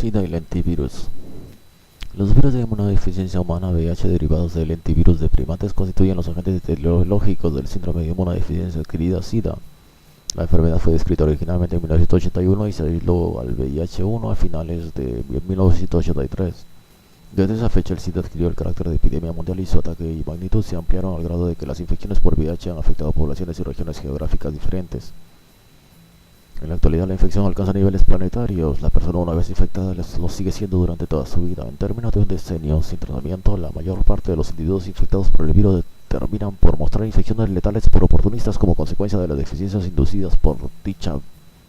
SIDA y lentivirus. Los virus de inmunodeficiencia humana VIH derivados del lentivirus de primates constituyen los agentes etiológicos del síndrome de inmunodeficiencia adquirida SIDA. La enfermedad fue descrita originalmente en 1981 y se aisló al VIH-1 a finales de 1983. Desde esa fecha el SIDA adquirió el carácter de epidemia mundial y su ataque y magnitud se ampliaron al grado de que las infecciones por VIH han afectado a poblaciones y regiones geográficas diferentes. En la actualidad la infección alcanza niveles planetarios. La persona una vez infectada lo sigue siendo durante toda su vida. En términos de un decenio sin tratamiento, la mayor parte de los individuos infectados por el virus terminan por mostrar infecciones letales por oportunistas como consecuencia de las deficiencias inducidas por dicha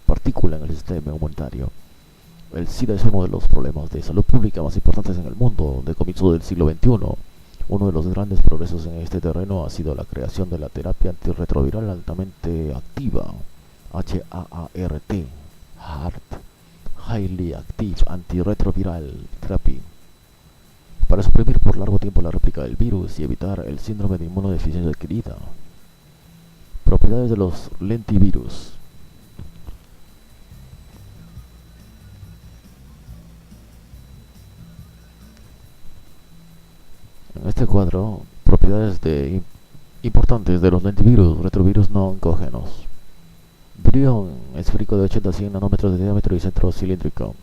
partícula en el sistema inmunitario. El SIDA es uno de los problemas de salud pública más importantes en el mundo de comienzo del siglo XXI. Uno de los grandes progresos en este terreno ha sido la creación de la terapia antirretroviral altamente activa, HAART, Highly Active Antiretroviral Therapy, para suprimir por largo tiempo la réplica del virus y evitar el síndrome de inmunodeficiencia adquirida. Propiedades de los lentivirus. En este cuadro, propiedades importantes de los lentivirus, retrovirus no oncógenos. Virión esférico de 80 a 100 nanómetros de diámetro y centro cilíndrico.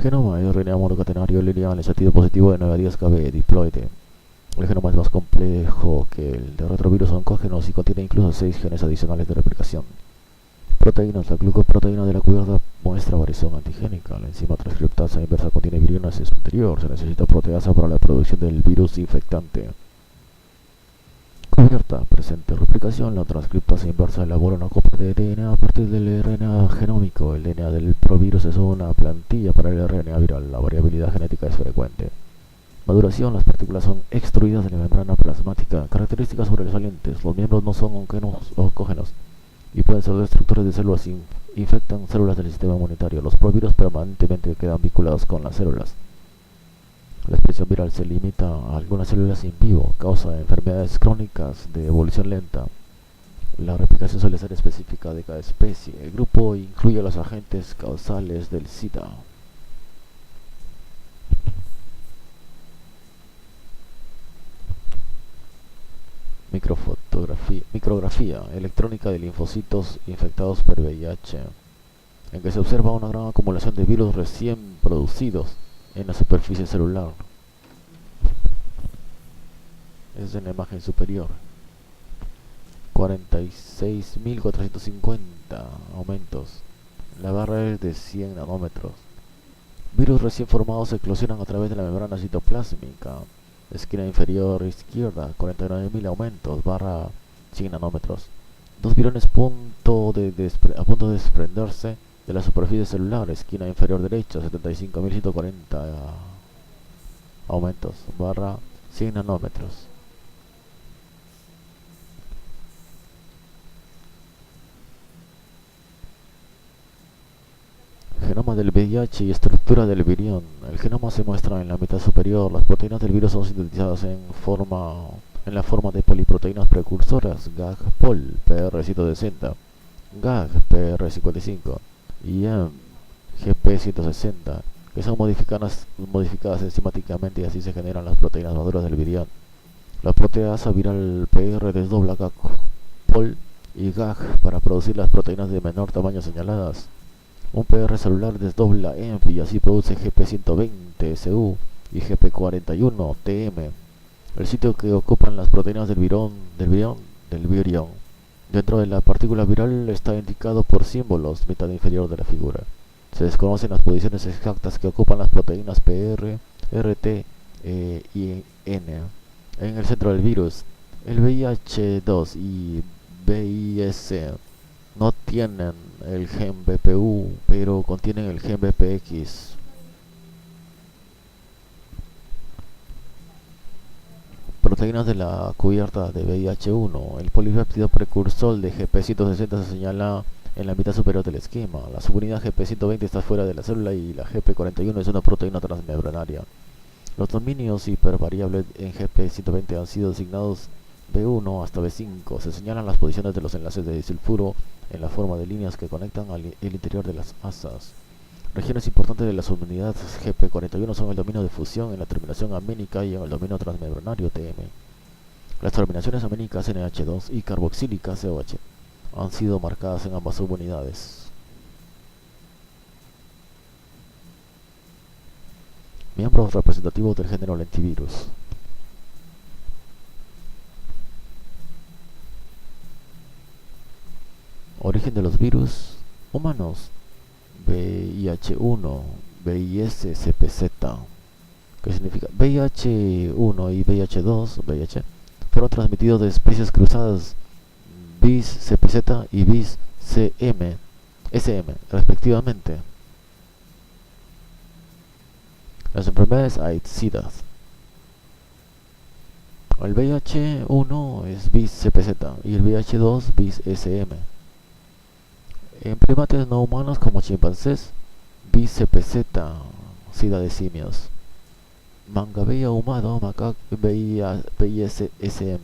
Genoma RNA monocatenario lineal en sentido positivo de 9 a 10 kb, diploide. El genoma es más complejo que el de retrovirus oncógenos y contiene incluso 6 genes adicionales de replicación. Proteínas. La glucoproteína de la cubierta muestra variación antigénica. La enzima transcriptasa inversa contiene viriona hacia su interior. Se necesita proteasa para la producción del virus infectante. Cubierta. Presente replicación. La transcriptasa inversa elabora una copia de DNA a partir del RNA genómico. El DNA del provirus es una plantilla para el RNA viral. La variabilidad genética es frecuente. Maduración. Las partículas son extruidas de la membrana plasmática. Características sobresalientes. Los miembros no son oncógenos y pueden ser destructores de células y infectan células del sistema inmunitario. Los provirus permanentemente quedan vinculados con las células. La expresión viral se limita a algunas células in vivo, causa enfermedades crónicas de evolución lenta. La replicación suele ser específica de cada especie. El grupo incluye a los agentes causales del SIDA. Micrografía electrónica de linfocitos infectados por VIH, en que se observa una gran acumulación de virus recién producidos en la superficie celular. Es en la imagen superior. 46.450 aumentos. La barra es de 100 nanómetros. Virus recién formados eclosionan a través de la membrana citoplásmica. Esquina inferior izquierda, 49.000 aumentos, barra 100 nanómetros. Dos virones a punto de desprenderse de la superficie celular. Esquina inferior derecha, 75.140 aumentos, barra 100 nanómetros. Genoma del VIH y estructura del virión. El genoma se muestra en la mitad superior. Las proteínas del virus son sintetizadas en la forma de poliproteínas precursoras GAG-POL PR160, GAG PR55 y GP160, que son modificadas enzimáticamente y así se generan las proteínas maduras del virión. La proteasa viral PR desdobla GAG-POL y GAG para producir las proteínas de menor tamaño señaladas. Un PR celular desdobla ENF y así produce GP120SU y GP41TM, el sitio que ocupan las proteínas del virión. Dentro de la partícula viral está indicado por símbolos, mitad inferior de la figura. Se desconocen las posiciones exactas que ocupan las proteínas PR, RT y N. En el centro del virus, el VIH-2 y VIS no tienen el gen BPU, pero contienen el gen BPX. Proteínas de la cubierta de VIH-1. El polipéptido precursor de GP160 se señala en la mitad superior del esquema. La subunidad GP120 está fuera de la célula y la GP41 es una proteína transmembranaria. Los dominios hipervariables en GP120 han sido designados B1 hasta B5. Se señalan las posiciones de los enlaces de disulfuro en la forma de líneas que conectan el interior de las asas. Regiones importantes de la subunidad GP41 son el dominio de fusión en la terminación amínica y en el dominio transmembranario TM. Las terminaciones amínicas NH2 y carboxílica COH han sido marcadas en ambas subunidades. Miembros representativos del género lentivirus. Origen de los virus humanos. VIH1, VIS, CPZ. ¿Qué significa? VIH1 y VIH2, VIH, fueron transmitidos de especies cruzadas bis CPZ y bis SM, respectivamente. Las enfermedades AIDS-Sida. El VIH1 es bis CPZ y el VIH2 bis SM. En primates no humanos como chimpancés, bis CPZ, sida de simios. Mangabeya humano, macaco, BISSM.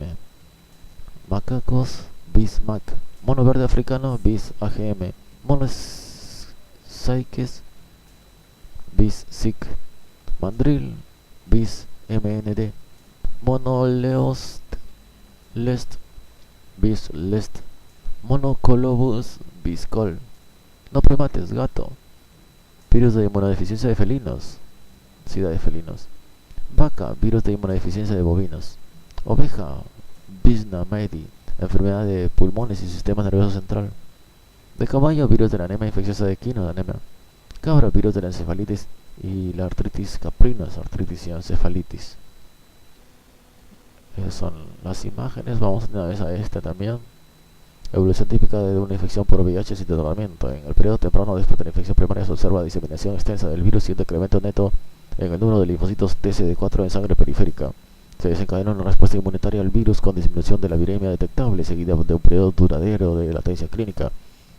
Macacos, bis MAC. Mono verde africano, bis AGM. Monos psiques, bis SIC. Mandril, bis MND. Monoleost, lest, bis lest. Monocolobus, bis col. No primates, gato. Virus de inmunodeficiencia de felinos, sida de felinos. Vaca, virus de inmunodeficiencia de bovinos. Oveja, Bisna Medi, enfermedad de pulmones y sistema nervioso central. De caballo, virus de la anemia infecciosa de equino, de anemia. Cabra, virus de la encefalitis y la artritis caprinas, artritis y encefalitis. Esas son las imágenes. Vamos una vez a esta también. Evolución típica de una infección por VIH sin tratamiento. En el periodo temprano después de la infección primaria se observa diseminación extensa del virus y un decremento neto en el número de linfocitos TCD4 en sangre periférica. Se desencadena una respuesta inmunitaria al virus con disminución de la viremia detectable, seguida de un periodo duradero de latencia clínica.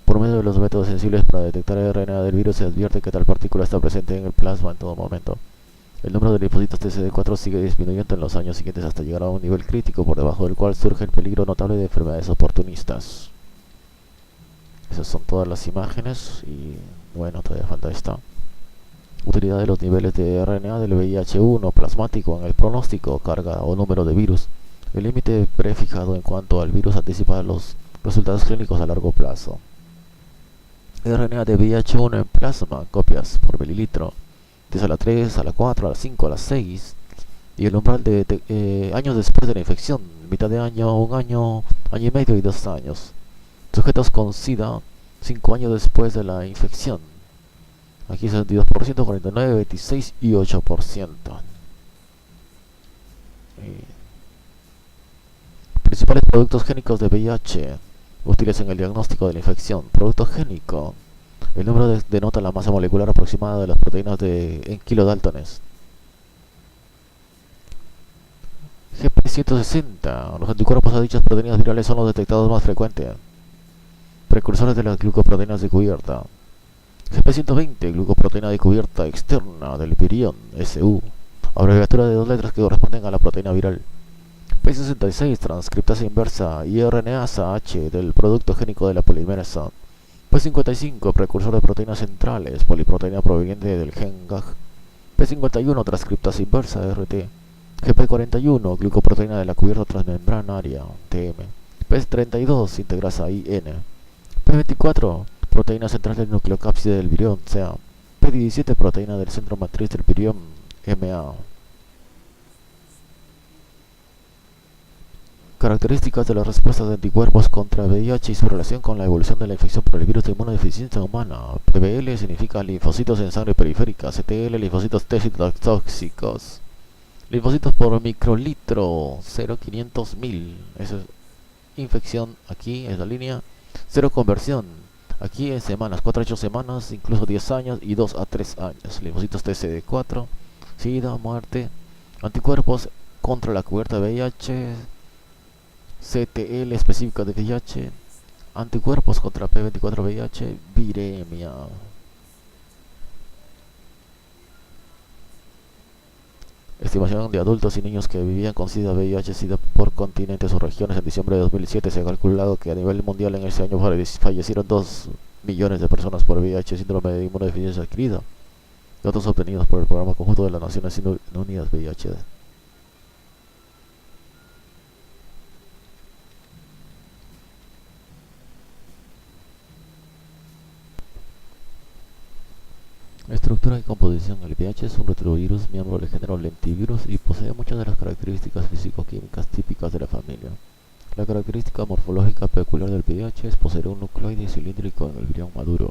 Por medio de los métodos sensibles para detectar el RNA del virus se advierte que tal partícula está presente en el plasma en todo momento. El número de linfocitos TCD4 sigue disminuyendo en los años siguientes hasta llegar a un nivel crítico por debajo del cual surge el peligro notable de enfermedades oportunistas. Esas son todas las imágenes y bueno, todavía falta esta. Utilidad de los niveles de RNA del VIH1 plasmático en el pronóstico, carga o número de virus. El límite prefijado en cuanto al virus anticipa los resultados clínicos a largo plazo. RNA de VIH1 en plasma, copias por mililitro. 10 a la 3, a la 4, a la 5, a la 6. Y el umbral de años después de la infección, mitad de año, un año, año y medio y 2 años. Sujetos con SIDA, 5 años después de la infección. Aquí 62%, 49%, 26% y 8%. Principales productos génicos de VIH útiles en el diagnóstico de la infección. Producto génico. El número denota la masa molecular aproximada de las proteínas en kilodaltones. GP160. Los anticuerpos a dichas proteínas virales son los detectados más frecuentes. Precursores de las glucoproteínas de cubierta. GP120, glucoproteína de cubierta externa del virión, SU, abreviatura de 2 letras que corresponden a la proteína viral. P66, transcriptasa inversa y RNasa H del producto génico de la polimerasa. P55, precursor de proteínas centrales, poliproteína proveniente del gen GAG. P51, transcriptasa inversa RT. GP41, glucoproteína de la cubierta transmembranaria, TM. P32, integrasa IN. P24, proteína central del nucleocápside del virión, CA. P17, proteína del centro matriz del virión, MA. Características de las respuestas de anticuerpos contra VIH y su relación con la evolución de la infección por el virus de inmunodeficiencia humana. PBL significa linfocitos en sangre periférica, CTL, linfocitos T citotóxicos. Linfocitos por microlitro, 0,500.000. Esa es infección, aquí es la línea. 0 conversión, aquí en semanas, 4 a 8 semanas, incluso 10 años y 2 a 3 años. Linfocitos TCD4, SIDA, muerte. Anticuerpos contra la cubierta de VIH, CTL específica de VIH. Anticuerpos contra P24 VIH, viremia. Estimación de adultos y niños que vivían con SIDA, VIH, SIDA por continentes o regiones. En diciembre de 2007 se ha calculado que a nivel mundial en ese año fallecieron millones de personas por VIH, síndrome de inmunodeficiencia adquirida, datos obtenidos por el Programa Conjunto de las Naciones Unidas VIH. Estructura y composición. El VIH es un retrovirus miembro del género lentivirus y posee muchas de las características físico-químicas típicas de la familia. La característica morfológica peculiar del VIH es poseer un nucleoide cilíndrico en el virión maduro.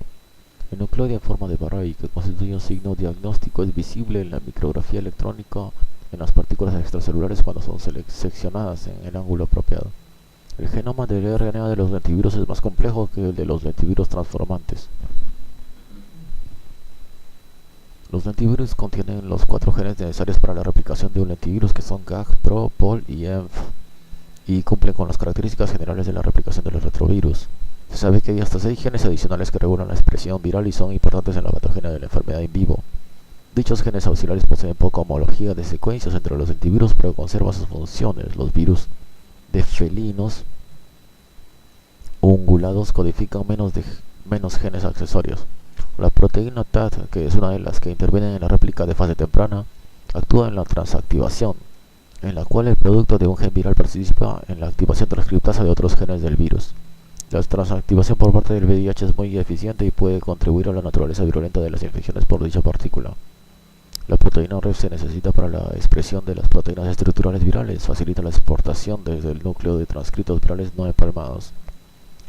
El nucleoide en forma de barra que constituye un signo diagnóstico es visible en la micrografía electrónica en las partículas extracelulares cuando son seccionadas en el ángulo apropiado. El genoma del RNA de los lentivirus es más complejo que el de los lentivirus transformantes. Los lentivirus contienen los 4 genes necesarios para la replicación de un lentivirus, que son GAG, PRO, POL y ENF, y cumplen con las características generales de la replicación de los retrovirus. Se sabe que hay hasta 6 genes adicionales que regulan la expresión viral y son importantes en la patogenia de la enfermedad in vivo. Dichos genes auxiliares poseen poca homología de secuencias entre los lentivirus, pero conservan sus funciones. Los virus de felinos ungulados codifican menos genes accesorios. La proteína TAT, que es una de las que intervienen en la réplica de fase temprana, actúa en la transactivación, en la cual el producto de un gen viral participa en la activación transcriptasa de otros genes del virus. La transactivación por parte del VIH es muy eficiente y puede contribuir a la naturaleza virulenta de las infecciones por dicha partícula. La proteína REF se necesita para la expresión de las proteínas estructurales virales, facilita la exportación desde el núcleo de transcritos virales no empalmados.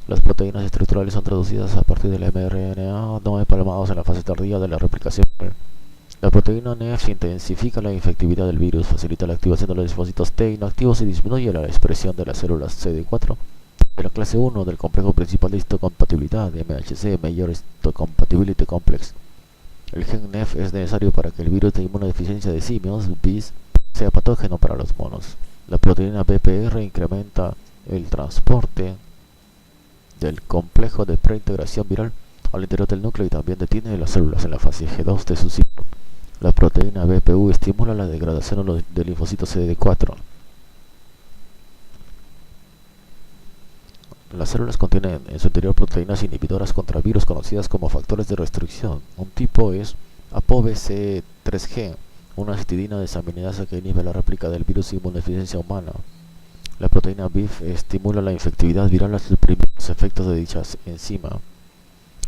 Las proteínas estructurales son traducidas a partir del mRNA no empalmados en la fase tardía de la replicación. La proteína NF intensifica la infectividad del virus, facilita la activación de los linfocitos T inactivos y disminuye la expresión de las células CD4 de la clase 1 del complejo principal de histocompatibilidad, MHC, Major Histocompatibility Complex. El gen NF es necesario para que el virus de inmunodeficiencia de simios, BIS, sea patógeno para los monos. La proteína BPR incrementa el transporte del complejo de preintegración viral al interior del núcleo y también detiene las células en la fase G2 de su ciclo. La proteína BPU estimula la degradación del linfocito CD4. Las células contienen en su interior proteínas inhibidoras contra virus conocidas como factores de restricción. Un tipo es ApoBC3G, una citidina desaminidasa que inhibe la réplica del virus de inmunodeficiencia humana. La proteína BIF estimula la infectividad viral al suprimir los efectos de dicha enzima.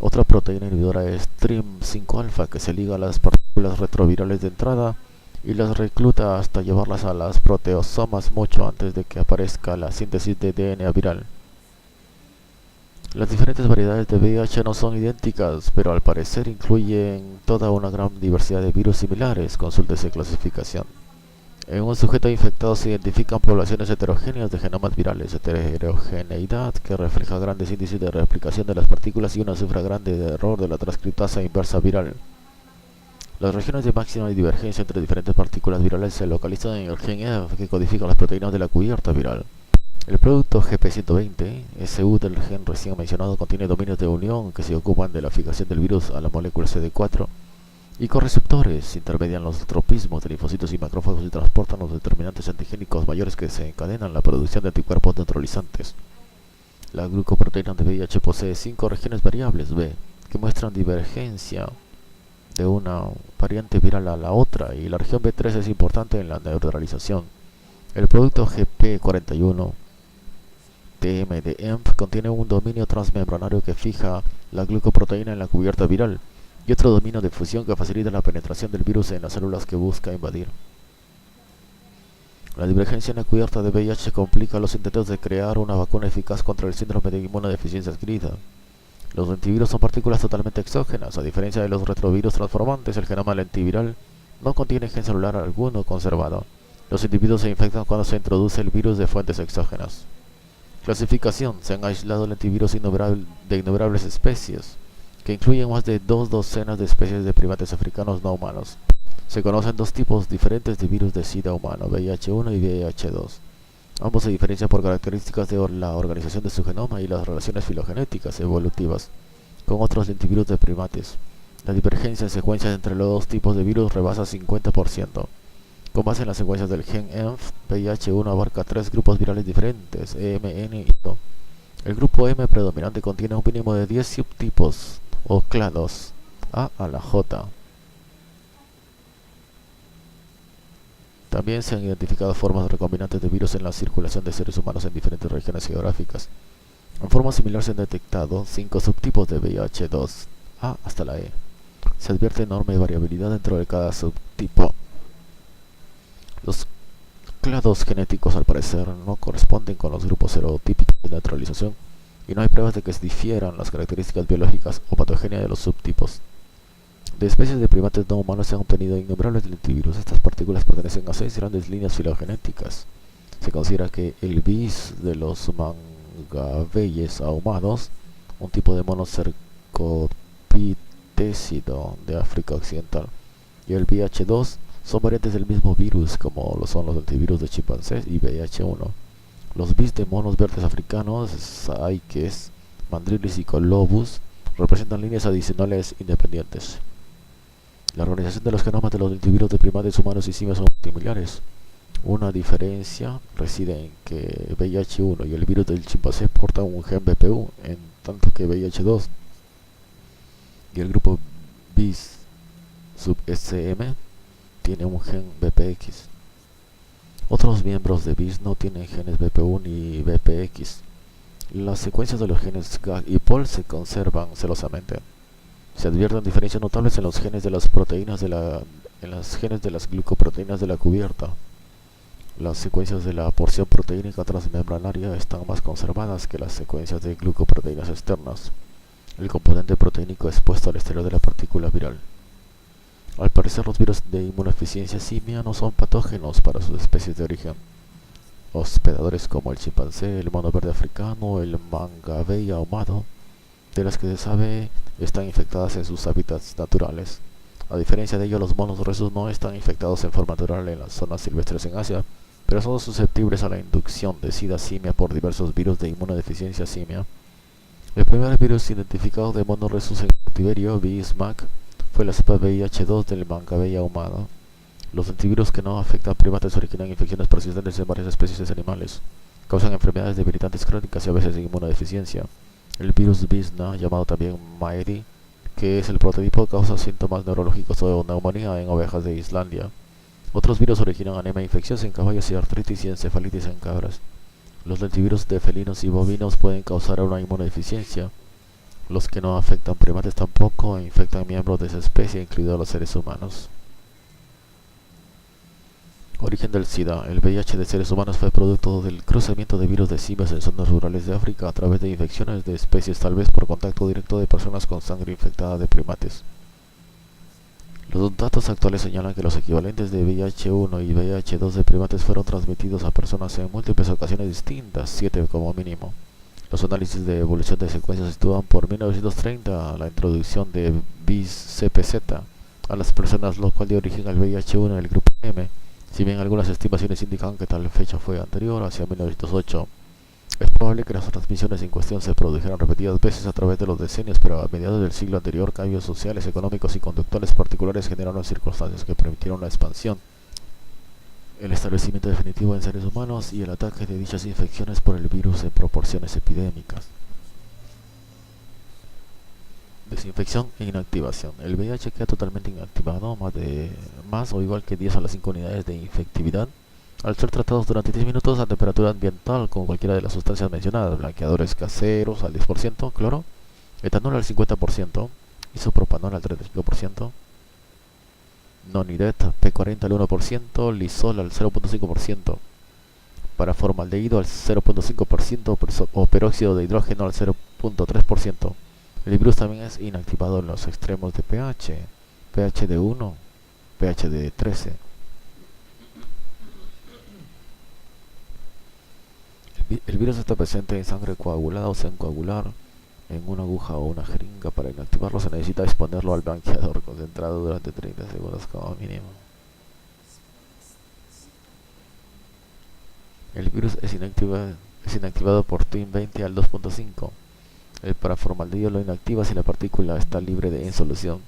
Otra proteína inhibidora es TRIM5-alfa, que se liga a las partículas retrovirales de entrada y las recluta hasta llevarlas a las proteosomas mucho antes de que aparezca la síntesis de DNA viral. Las diferentes variedades de VIH no son idénticas, pero al parecer incluyen toda una gran diversidad de virus similares. Consúltese clasificación. En un sujeto infectado se identifican poblaciones heterogéneas de genomas virales, heterogeneidad que refleja grandes índices de replicación de las partículas y una cifra grande de error de la transcriptasa inversa viral. Las regiones de máxima divergencia entre diferentes partículas virales se localizan en el gen F, que codifica las proteínas de la cubierta viral. El producto GP120, SU del gen recién mencionado, contiene dominios de unión que se ocupan de la fijación del virus a la molécula CD4 y correceptores, intermedian los tropismos de linfocitos y macrófagos y transportan los determinantes antigénicos mayores que desencadenan la producción de anticuerpos neutralizantes. La glucoproteína de VIH posee 5 regiones variables B, que muestran divergencia de una variante viral a la otra, y la región B3 es importante en la neutralización. El producto GP41 TM de EMF contiene un dominio transmembranario que fija la glucoproteína en la cubierta viral y otro dominio de fusión que facilita la penetración del virus en las células que busca invadir. La divergencia en la cubierta de VIH complica los intentos de crear una vacuna eficaz contra el síndrome de inmunodeficiencia adquirida. Los lentivirus son partículas totalmente exógenas. A diferencia de los retrovirus transformantes, el genoma lentiviral no contiene gen celular alguno conservado. Los individuos se infectan cuando se introduce el virus de fuentes exógenas. Clasificación. Se han aislado lentivirus de innumerables especies, que incluyen más de 2 docenas de especies de primates africanos no humanos. Se conocen 2 tipos diferentes de virus de SIDA humano, VIH1 y VIH2. Ambos se diferencian por características de la organización de su genoma y las relaciones filogenéticas evolutivas con otros lentivirus de primates. La divergencia en secuencias entre los 2 tipos de virus rebasa 50%. Con base en las secuencias del gen ENF, VIH1 abarca 3 grupos virales diferentes, EM, N y O. El grupo M predominante contiene un mínimo de 10 subtipos o clados A a la J. También se han identificado formas recombinantes de virus en la circulación de seres humanos en diferentes regiones geográficas. En forma similar se han detectado 5 subtipos de VIH2, A hasta la E. Se advierte enorme variabilidad dentro de cada subtipo. Los clados genéticos al parecer no corresponden con los grupos serotípicos de neutralización y no hay pruebas de que se difieran las características biológicas o patogenia de los subtipos. De especies de primates no humanos se han obtenido innumerables lentivirus. Estas partículas pertenecen a 6 grandes líneas filogenéticas. Se considera que el bis de los mangabeyes ahumados, un tipo de mono cercopitécido de África Occidental, y el VIH2 son variantes del mismo virus, como lo son los antivirus de chimpancés y VIH1. Los bis de monos verdes africanos, Saikes, Mandrilis y Colobus, representan líneas adicionales independientes. La organización de los genomas de los lentivirus de primates humanos y simios son similares. Una diferencia reside en que VIH1 y el virus del chimpancé portan un gen BPU, en tanto que VIH2 y el grupo bis sub SM tiene un gen BPX. Otros miembros de bis no tienen genes BPU ni BPX. Las secuencias de los genes GAG y POL se conservan celosamente. Se advierten diferencias notables en los genes de las proteínas en los genes de las glucoproteínas de la cubierta. Las secuencias de la porción proteínica transmembranaria están más conservadas que las secuencias de glucoproteínas externas, el componente proteínico expuesto al exterior de la partícula viral. Al parecer, los virus de inmunodeficiencia simia no son patógenos para sus especies de origen. Hospedadores como el chimpancé, el mono verde africano, el mangabey ahumado, de las que se sabe están infectadas en sus hábitats naturales. A diferencia de ello, los monos rhesus no están infectados en forma natural en las zonas silvestres en Asia, pero son susceptibles a la inducción de sida simia por diversos virus de inmunodeficiencia simia. El primer virus identificado de mono rhesus en cautiverio, VISMAC, fue la cepa VIH2 del mangabey ahumado. Los antivirus que no afectan primates originan infecciones persistentes en varias especies de animales, causan enfermedades debilitantes crónicas y a veces inmunodeficiencia. El virus VISNA, llamado también MAERI, que es el prototipo, causa síntomas neurológicos o neumonía en ovejas de Islandia. Otros virus originan anemia infecciosa en caballos y artritis y encefalitis en cabras. Los lentivirus de felinos y bovinos pueden causar una inmunodeficiencia. Los que no afectan primates tampoco infectan miembros de esa especie, incluidos los seres humanos. Origen del SIDA. El VIH de seres humanos fue producto del cruzamiento de virus de simios en zonas rurales de África a través de infecciones de especies, tal vez por contacto directo de personas con sangre infectada de primates. Los datos actuales señalan que los equivalentes de VIH1 y VIH2 de primates fueron transmitidos a personas en múltiples ocasiones distintas, 7 como mínimo. Los análisis de evolución de secuencias sitúan por 1930 la introducción de VIS-CPZ a las personas, lo cual dio origen al VIH1 del grupo M. Si bien algunas estimaciones indican que tal fecha fue anterior, hacia 1908, es probable que las transmisiones en cuestión se produjeran repetidas veces a través de los decenios, pero a mediados del siglo anterior cambios sociales, económicos y conductuales particulares generaron circunstancias que permitieron la expansión, el establecimiento definitivo en seres humanos y el ataque de dichas infecciones por el virus en proporciones epidémicas. Desinfección e inactivación. El VIH queda totalmente inactivado, más o igual que 10 a las 5 unidades de infectividad, al ser tratados durante 10 minutos a temperatura ambiental con cualquiera de las sustancias mencionadas: blanqueadores caseros al 10%, cloro, etanol al 50%, isopropanol al 35%, nonidet P40 al 1%, lisol al 0.5%, paraformaldehído al 0.5% o peróxido de hidrógeno al 0.3%. El virus también es inactivado en los extremos de pH de 1, pH de 13. El virus está presente en sangre coagulada o sin coagular, en una aguja o una jeringa. Para inactivarlo se necesita exponerlo al blanqueador concentrado durante 30 segundos como mínimo. El virus es inactivado por TIM20 al 2.5. El paraformaldehído lo inactiva si la partícula está libre en solución,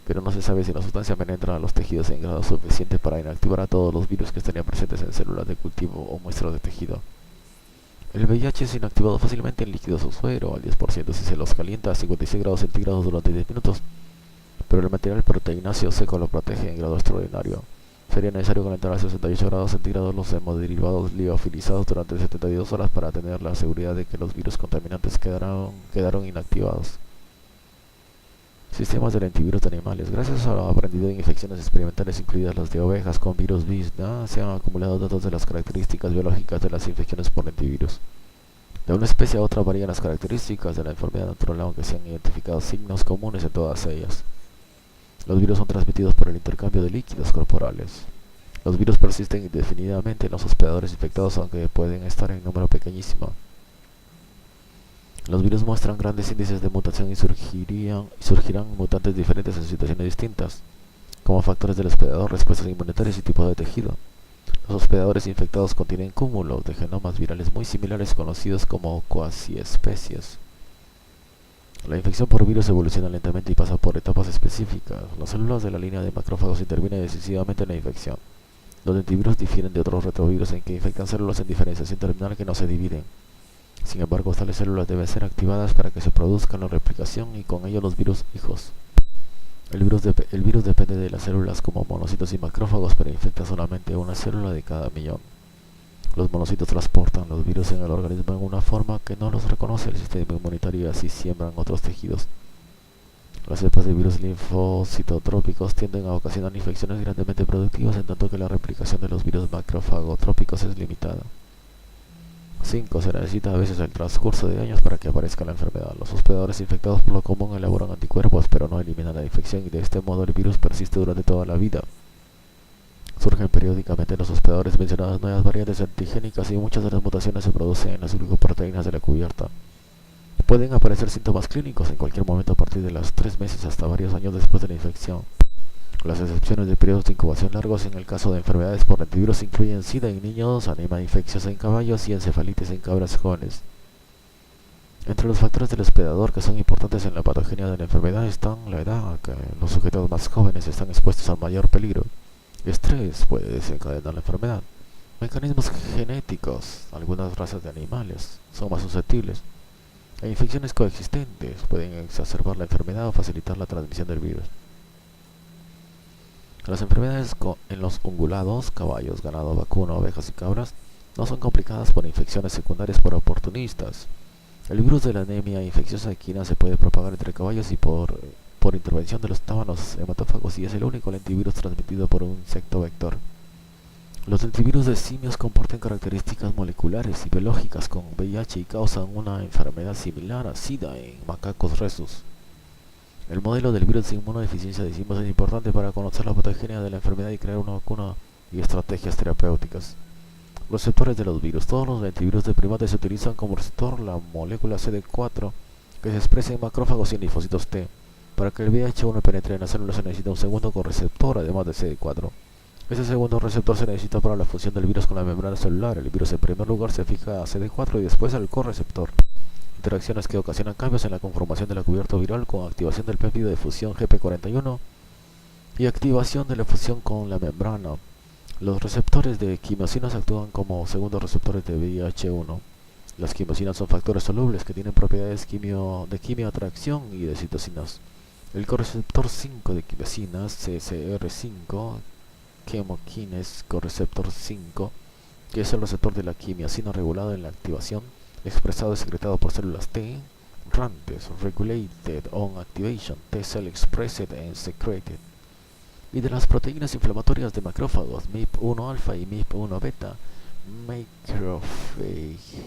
pero no se sabe si la sustancia penetra a los tejidos en grado suficiente para inactivar a todos los virus que estarían presentes en células de cultivo o muestras de tejido. El VIH es inactivado fácilmente en líquidos o suero al 10% si se los calienta a 56 grados centígrados durante 10 minutos, pero el material proteináceo seco lo protege en grado extraordinario. Sería necesario calentar a 68 grados centígrados los hemoderivados liofilizados durante 72 horas para tener la seguridad de que los virus contaminantes quedaron inactivados. Sistemas de antivirus de animales. Gracias a aprendido en infecciones experimentales, incluidas las de ovejas con virus VISNA, se han acumulado datos de las características biológicas de las infecciones por antivirus. De una especie a otra varían las características de la enfermedad natural, aunque se han identificado signos comunes en todas ellas. Los virus son transmitidos por el intercambio de líquidos corporales. Los virus persisten indefinidamente en los hospedadores infectados, aunque pueden estar en número pequeñísimo. Los virus muestran grandes índices de mutación y surgirán mutantes diferentes en situaciones distintas, como factores del hospedador, respuestas inmunitarias y tipo de tejido. Los hospedadores infectados contienen cúmulos de genomas virales muy similares conocidos como cuasiespecies. La infección por virus evoluciona lentamente y pasa por etapas específicas. Las células de la línea de macrófagos intervienen decisivamente en la infección. Los antivirus difieren de otros retrovirus en que infectan células en diferenciación terminal que no se dividen. Sin embargo, tales células deben ser activadas para que se produzca la replicación y con ello los virus hijos. El virus depende de las células como monocitos y macrófagos, pero infecta solamente una célula de cada millón. Los monocitos transportan los virus en el organismo en una forma que no los reconoce el sistema inmunitario y así siembran otros tejidos. Las cepas de virus linfocitotrópicos tienden a ocasionar infecciones grandemente productivas, en tanto que la replicación de los virus macrofagotrópicos es limitada. 5. Se necesita a veces el transcurso de años para que aparezca la enfermedad. Los hospedadores infectados por lo común elaboran anticuerpos, pero no eliminan la infección y de este modo el virus persiste durante toda la vida. Surgen periódicamente en los hospedadores mencionadas nuevas variantes antigénicas y muchas de las mutaciones se producen en las glicoproteínas de la cubierta. Pueden aparecer síntomas clínicos en cualquier momento a partir de los 3 meses hasta varios años después de la infección. Las excepciones de periodos de incubación largos en el caso de enfermedades por antivirus incluyen SIDA en niños, anemia infecciosa en caballos y encefalitis en cabras jóvenes. Entre los factores del hospedador que son importantes en la patogenia de la enfermedad están la edad, que los sujetos más jóvenes están expuestos al mayor peligro. Estrés puede desencadenar la enfermedad. Mecanismos genéticos. Algunas razas de animales son más susceptibles. E infecciones coexistentes pueden exacerbar la enfermedad o facilitar la transmisión del virus. Las enfermedades en los ungulados, caballos, ganado vacuno, ovejas y cabras, no son complicadas por infecciones secundarias por oportunistas. El virus de la anemia infecciosa equina se puede propagar entre caballos y por intervención de los tábanos hematófagos y es el único lentivirus transmitido por un insecto vector. Los lentivirus de simios comparten características moleculares y biológicas con VIH y causan una enfermedad similar a SIDA en macacos rhesus. El modelo del virus de inmunodeficiencia de simios es importante para conocer la patogenia de la enfermedad y crear una vacuna y estrategias terapéuticas. Receptores de los virus. Todos los lentivirus de primates se utilizan como receptor la molécula CD4 que se expresa en macrófagos y en linfocitos T. Para que el VIH1 penetre en las células se necesita un segundo correceptor además de CD4. Ese segundo receptor se necesita para la función del virus con la membrana celular. El virus en primer lugar se fija a CD4 y después al correceptor. Interacciones que ocasionan cambios en la conformación de la cubierta viral con activación del péptido de fusión GP41 y activación de la fusión con la membrana. Los receptores de quimiosinas actúan como segundos receptores de VIH1. Las quimiosinas son factores solubles que tienen propiedades de quimioatracción y de citocinas. El correceptor 5 de quimiosinas, CCR5, chemokines correceptor 5, que es el receptor de la quimiosina regulado en la activación, expresado y secretado por células T, RANTES, Regulated on Activation, T-Cell Expressed and Secreted, y de las proteínas inflamatorias de macrófagos, MIP1 alfa y MIP1 beta, Macrophage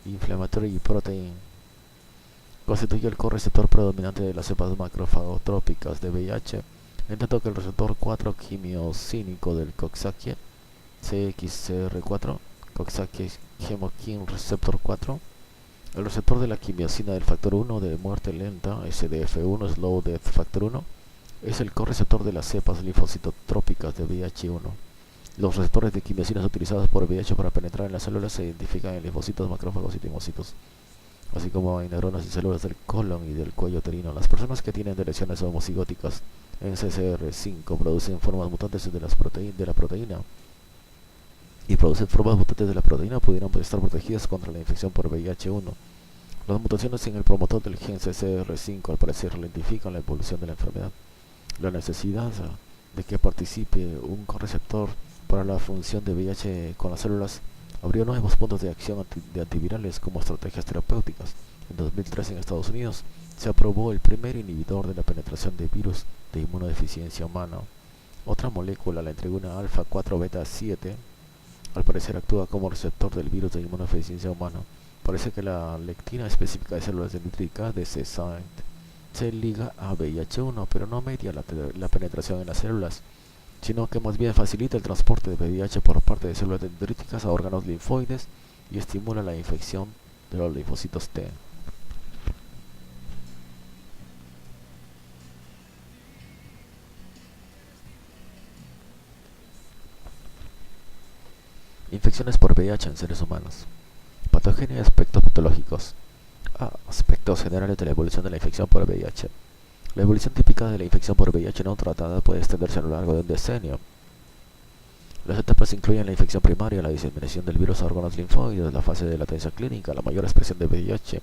Inflammatory Protein, constituye el correceptor predominante de las cepas macrofagotrópicas de VIH, en tanto que el receptor 4 quimiosínico del Coxsackie, CXCR4, Coxsackie Chemokine Receptor 4, el receptor de la quimiosina del factor 1 de muerte lenta, SDF1, Slow Death Factor 1, es el correceptor de las cepas linfocitotrópicas de VIH1. Los receptores de quimiosinas utilizados por VIH para penetrar en las células se identifican en linfocitos, macrófagos y timocitos, así como en neuronas y células del colon y del cuello uterino. Las personas que tienen lesiones homocigóticas en CCR5 producen formas mutantes de la proteína y producen formas mutantes de la proteína pudieran estar protegidas contra la infección por VIH-1. Las mutaciones en el promotor del gen CCR5 al parecer ralentifican la evolución de la enfermedad. La necesidad de que participe un correceptor para la función de VIH con las células abrió nuevos puntos de acción de antivirales como estrategias terapéuticas. En 2013 en Estados Unidos se aprobó el primer inhibidor de la penetración de virus de inmunodeficiencia humana. Otra molécula, la intriguna alfa 4 beta 7, al parecer actúa como receptor del virus de inmunodeficiencia humana. Parece que la lectina específica de células dendríticas de CSAINT se liga a VIH-1, pero no media la penetración en las células, sino que más bien facilita el transporte de VIH por parte de células dendríticas a órganos linfoides y estimula la infección de los linfocitos T. Infecciones por VIH en seres humanos. Patogenia y aspectos patológicos. Aspectos generales de la evolución de la infección por VIH. La evolución típica de la infección por VIH no tratada puede extenderse a lo largo de un decenio. Las etapas incluyen la infección primaria, la diseminación del virus a órganos linfoides, la fase de latencia clínica, la mayor expresión de VIH,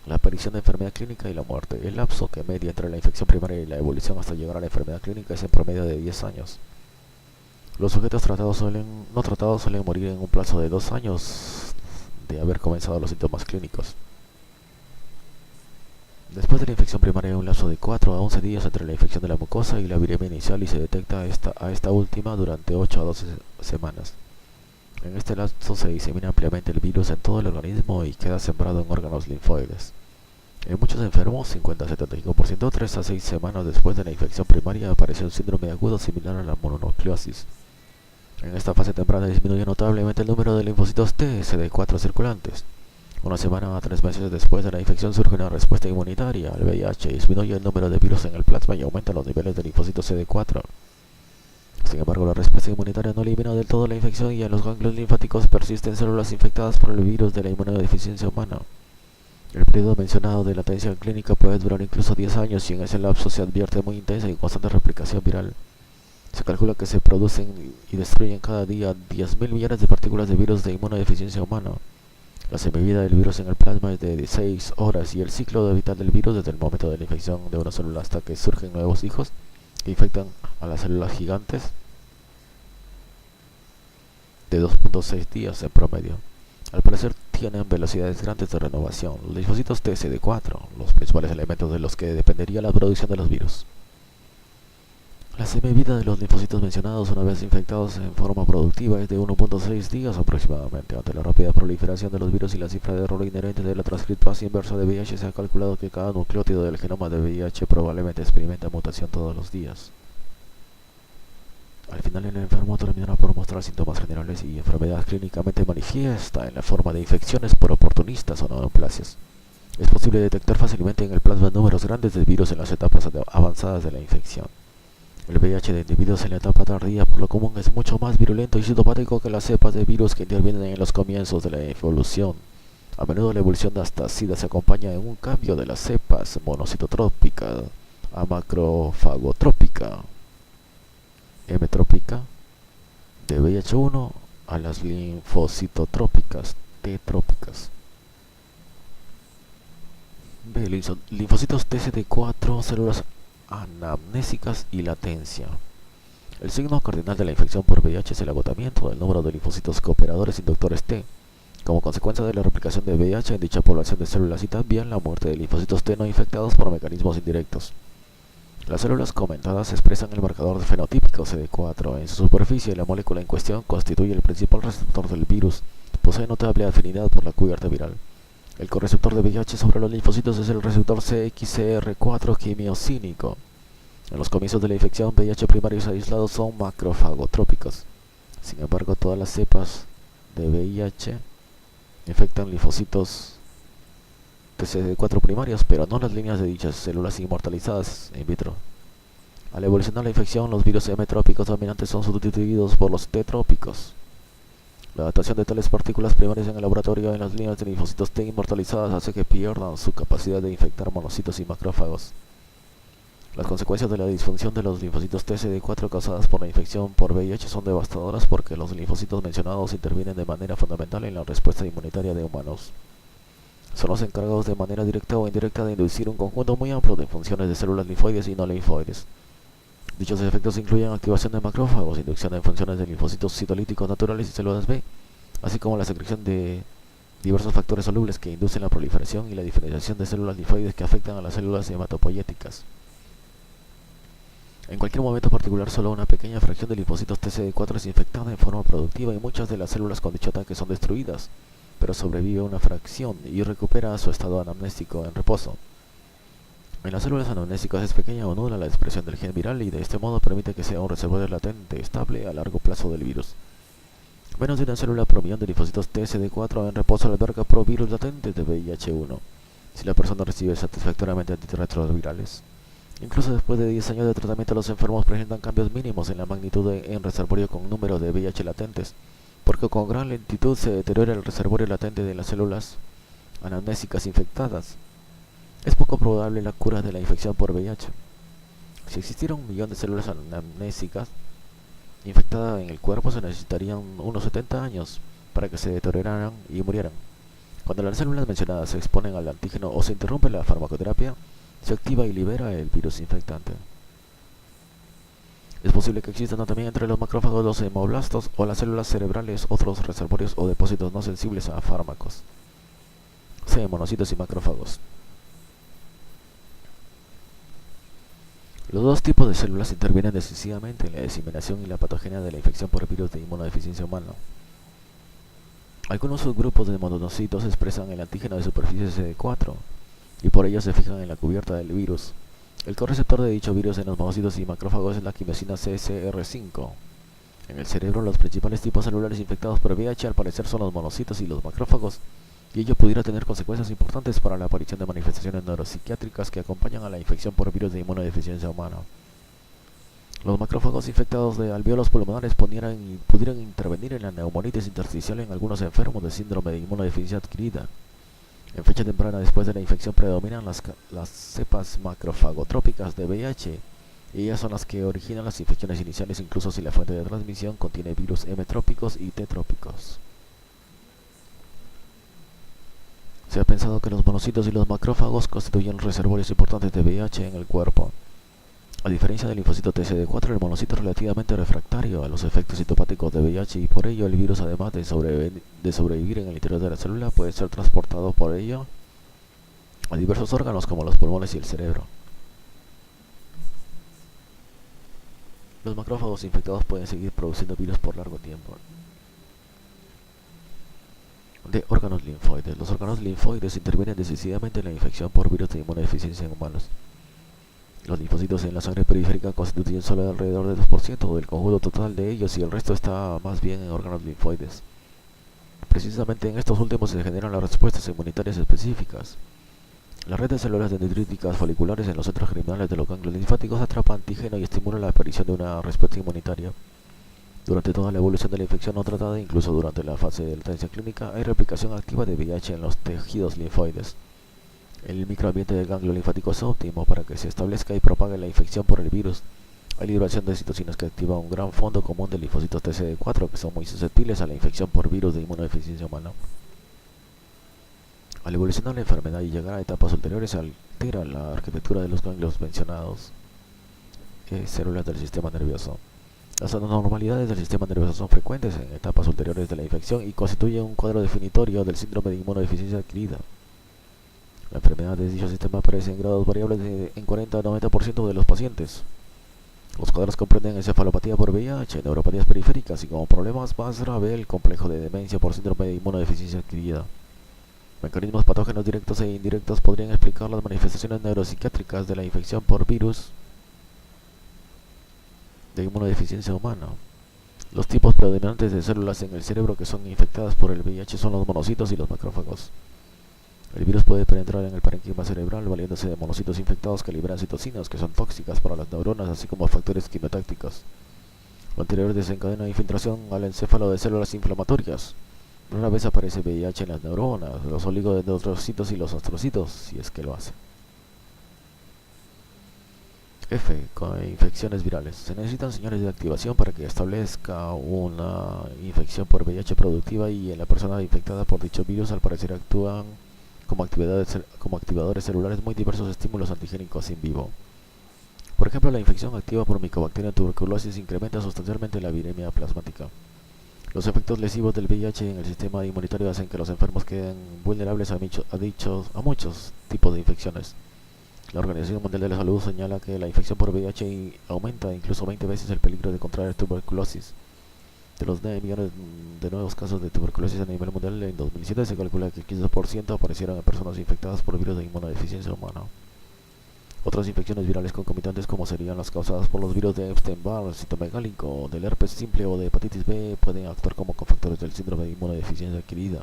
la aparición de enfermedad clínica y la muerte. El lapso que media entre la infección primaria y la evolución hasta llegar a la enfermedad clínica es en promedio de 10 años. Los sujetos no tratados suelen morir en un plazo de 2 años de haber comenzado los síntomas clínicos. Después de la infección primaria hay un lapso de 4 a 11 días entre la infección de la mucosa y la viremia inicial y se detecta a esta última durante 8 a 12 semanas. En este lapso se disemina ampliamente el virus en todo el organismo y queda sembrado en órganos linfoides. En muchos enfermos, 50-75%, 3 a 6 semanas después de la infección primaria aparece un síndrome agudo similar a la mononucleosis. En esta fase temprana disminuye notablemente el número de linfocitos T CD4 circulantes. Una semana a 3 meses después de la infección surge una respuesta inmunitaria al VIH y disminuye el número de virus en el plasma y aumenta los niveles de linfocitos CD4. Sin embargo, la respuesta inmunitaria no elimina del todo la infección y en los ganglios linfáticos persisten células infectadas por el virus de la inmunodeficiencia humana. El periodo mencionado de latencia clínica puede durar incluso 10 años y en ese lapso se advierte muy intensa y constante replicación viral. Se calcula que se producen y destruyen cada día 10.000 millones de partículas de virus de inmunodeficiencia humana. La semivida del virus en el plasma es de 6 horas y el ciclo vital del virus desde el momento de la infección de una célula hasta que surgen nuevos hijos que infectan a las células gigantes de 2.6 días en promedio. Al parecer tienen velocidades grandes de renovación. Los linfocitos TCD4, los principales elementos de los que dependería la producción de los virus. La semivida de los linfocitos mencionados una vez infectados en forma productiva es de 1.6 días aproximadamente. Ante la rápida proliferación de los virus y la cifra de error inherente de la transcriptasa inversa de VIH, se ha calculado que cada nucleótido del genoma de VIH probablemente experimenta mutación todos los días. Al final el enfermo terminará por mostrar síntomas generales y enfermedad clínicamente manifiesta en la forma de infecciones por oportunistas o neoplasias. Es posible detectar fácilmente en el plasma números grandes de virus en las etapas avanzadas de la infección. El VIH de individuos en la etapa tardía por lo común es mucho más virulento y citopático que las cepas de virus que intervienen en los comienzos de la evolución. A menudo la evolución hasta SIDA se acompaña en un cambio de las cepas monocitotrópica a macrofagotrópica, M-trópica, de VIH-1 a las linfocitotrópicas, T-trópicas. Linfocitos TCD4, células anamnésicas y latencia. El signo cardinal de la infección por VIH es el agotamiento del número de linfocitos cooperadores inductores T, como consecuencia de la replicación de VIH en dicha población de células y también la muerte de linfocitos T no infectados por mecanismos indirectos. Las células comentadas expresan el marcador fenotípico CD4 en su superficie y la molécula en cuestión constituye el principal receptor del virus. Posee notable afinidad por la cubierta viral. El correceptor de VIH sobre los linfocitos es el receptor CXCR4 quimiocínico. En los comienzos de la infección, VIH primarios aislados son macrofagotrópicos. Sin embargo, todas las cepas de VIH infectan linfocitos TCD4 primarios, pero no las líneas de dichas células inmortalizadas in vitro. Al evolucionar la infección, los virus M-trópicos dominantes son sustituidos por los T-trópicos. La adaptación de tales partículas primarias en el laboratorio en las líneas de linfocitos T inmortalizadas hace que pierdan su capacidad de infectar monocitos y macrófagos. Las consecuencias de la disfunción de los linfocitos TCD4 causadas por la infección por VIH son devastadoras porque los linfocitos mencionados intervienen de manera fundamental en la respuesta inmunitaria de humanos. Son los encargados de manera directa o indirecta de inducir un conjunto muy amplio de funciones de células linfoides y no linfoides. Dichos efectos incluyen activación de macrófagos, inducción de funciones de linfocitos citolíticos naturales y células B, así como la secreción de diversos factores solubles que inducen la proliferación y la diferenciación de células linfoides que afectan a las células hematopoyéticas. En cualquier momento particular, solo una pequeña fracción de linfocitos TCD4 es infectada en forma productiva y muchas de las células con dicho ataque son destruidas, pero sobrevive una fracción y recupera su estado anamnésico en reposo. En las células anamnésicas es pequeña o nula la expresión del gen viral y de este modo permite que sea un reservorio latente estable a largo plazo del virus. Menos de una célula por millón de linfocitos TCD4 en reposo alberga provirus latentes de VIH-1, si la persona recibe satisfactoriamente antirretrovirales. Incluso después de 10 años de tratamiento, los enfermos presentan cambios mínimos en la magnitud en reservorio con número de VIH latentes, porque con gran lentitud se deteriora el reservorio latente de las células anamnésicas infectadas. Es poco probable la cura de la infección por VIH. Si existiera 1 millón de células anamnésicas infectadas en el cuerpo, se necesitarían unos 70 años para que se deterioraran y murieran. Cuando las células mencionadas se exponen al antígeno o se interrumpe la farmacoterapia, se activa y libera el virus infectante. Es posible que existan también entre los macrófagos, los hemoblastos o las células cerebrales otros reservorios o depósitos no sensibles a fármacos. C. Monocitos y macrófagos. Los dos tipos de células intervienen decisivamente en la diseminación y la patogenia de la infección por virus de inmunodeficiencia humana. Algunos subgrupos de monocitos expresan el antígeno de superficie CD4 y por ello se fijan en la cubierta del virus. El correceptor de dicho virus en los monocitos y macrófagos es la quimiosina CCR5. En el cerebro, los principales tipos celulares infectados por VIH al parecer son los monocitos y los macrófagos, y ello pudiera tener consecuencias importantes para la aparición de manifestaciones neuropsiquiátricas que acompañan a la infección por virus de inmunodeficiencia humana. Los macrófagos infectados de alvéolos pulmonares pudieran intervenir en la neumonitis intersticial en algunos enfermos de síndrome de inmunodeficiencia adquirida. En fecha temprana después de la infección predominan las cepas macrofagotrópicas de VIH, y ellas son las que originan las infecciones iniciales incluso si la fuente de transmisión contiene virus M trópicos y T trópicos. Se ha pensado que los monocitos y los macrófagos constituyen reservorios importantes de VIH en el cuerpo. A diferencia del linfocito TCD4, el monocito es relativamente refractario a los efectos citopáticos de VIH y por ello el virus, además de sobrevivir en el interior de la célula, puede ser transportado por ello a diversos órganos como los pulmones y el cerebro. Los macrófagos infectados pueden seguir produciendo virus por largo tiempo. De órganos linfoides. Los órganos linfoides intervienen decisivamente en la infección por virus de inmunodeficiencia en humanos. Los linfocitos en la sangre periférica constituyen solo alrededor del 2% del conjunto total de ellos y el resto está más bien en órganos linfoides. Precisamente en estos últimos se generan las respuestas inmunitarias específicas. La red de células dendríticas foliculares en los centros germinales de los ganglios linfáticos atrapa antígeno y estimula la aparición de una respuesta inmunitaria. Durante toda la evolución de la infección no tratada, incluso durante la fase de latencia clínica, hay replicación activa de VIH en los tejidos linfoides. El microambiente del ganglio linfático es óptimo para que se establezca y propague la infección por el virus. Hay liberación de citocinas que activa un gran fondo común de linfocitos TCD4 que son muy susceptibles a la infección por virus de inmunodeficiencia humana. Al evolucionar la enfermedad y llegar a etapas ulteriores, se altera la arquitectura de los ganglios mencionados, células del sistema nervioso. Las anormalidades del sistema nervioso son frecuentes en etapas ulteriores de la infección y constituyen un cuadro definitorio del síndrome de inmunodeficiencia adquirida. La enfermedad de dicho sistema aparece en grados variables en 40 a 90% de los pacientes. Los cuadros comprenden encefalopatía por VIH, neuropatías periféricas y como problemas más grave el complejo de demencia por síndrome de inmunodeficiencia adquirida. Mecanismos patógenos directos e indirectos podrían explicar las manifestaciones neuropsiquiátricas de la infección por virus de inmunodeficiencia humana. Los tipos predominantes de células en el cerebro que son infectadas por el VIH son los monocitos y los macrófagos. El virus puede penetrar en el parénquima cerebral valiéndose de monocitos infectados que liberan citocinas que son tóxicas para las neuronas, así como factores quimiotácticos. Lo anterior desencadena infiltración al encéfalo de células inflamatorias. Rara vez aparece VIH en las neuronas, los oligodendrocitos y los astrocitos, si es que lo hace. F. Con infecciones virales. Se necesitan señales de activación para que establezca una infección por VIH productiva y en la persona infectada por dicho virus al parecer actúan como activadores celulares muy diversos estímulos antigénicos in vivo. Por ejemplo, la infección activa por Mycobacterium tuberculosis incrementa sustancialmente la viremia plasmática. Los efectos lesivos del VIH en el sistema inmunitario hacen que los enfermos queden vulnerables a muchos tipos de infecciones. La Organización Mundial de la Salud señala que la infección por VIH aumenta incluso 20 veces el peligro de contraer tuberculosis. De los 9 millones de nuevos casos de tuberculosis a nivel mundial en 2007 se calcula que el 15% aparecieron en personas infectadas por virus de inmunodeficiencia humana. Otras infecciones virales concomitantes como serían las causadas por los virus de Epstein-Barr, citomegálico, del herpes simple o de hepatitis B pueden actuar como cofactores del síndrome de inmunodeficiencia adquirida.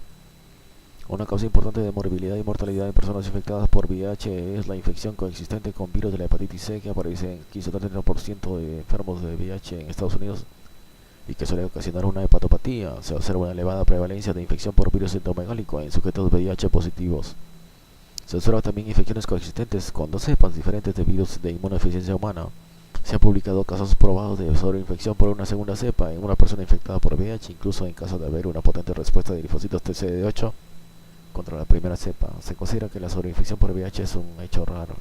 Una causa importante de morbilidad y mortalidad en personas infectadas por VIH es la infección coexistente con virus de la hepatitis C que aparece en 15-30% de enfermos de VIH en Estados Unidos y que suele ocasionar una hepatopatía. Se observa una elevada prevalencia de infección por virus citomegálico en sujetos VIH positivos. Se observan también infecciones coexistentes con dos cepas diferentes de virus de inmunodeficiencia humana. Se han publicado casos probados de sobreinfección por una segunda cepa en una persona infectada por VIH, incluso en caso de haber una potente respuesta de linfocitos TCD8 contra la primera cepa. Se considera que la sobreinfección por VIH es un hecho raro.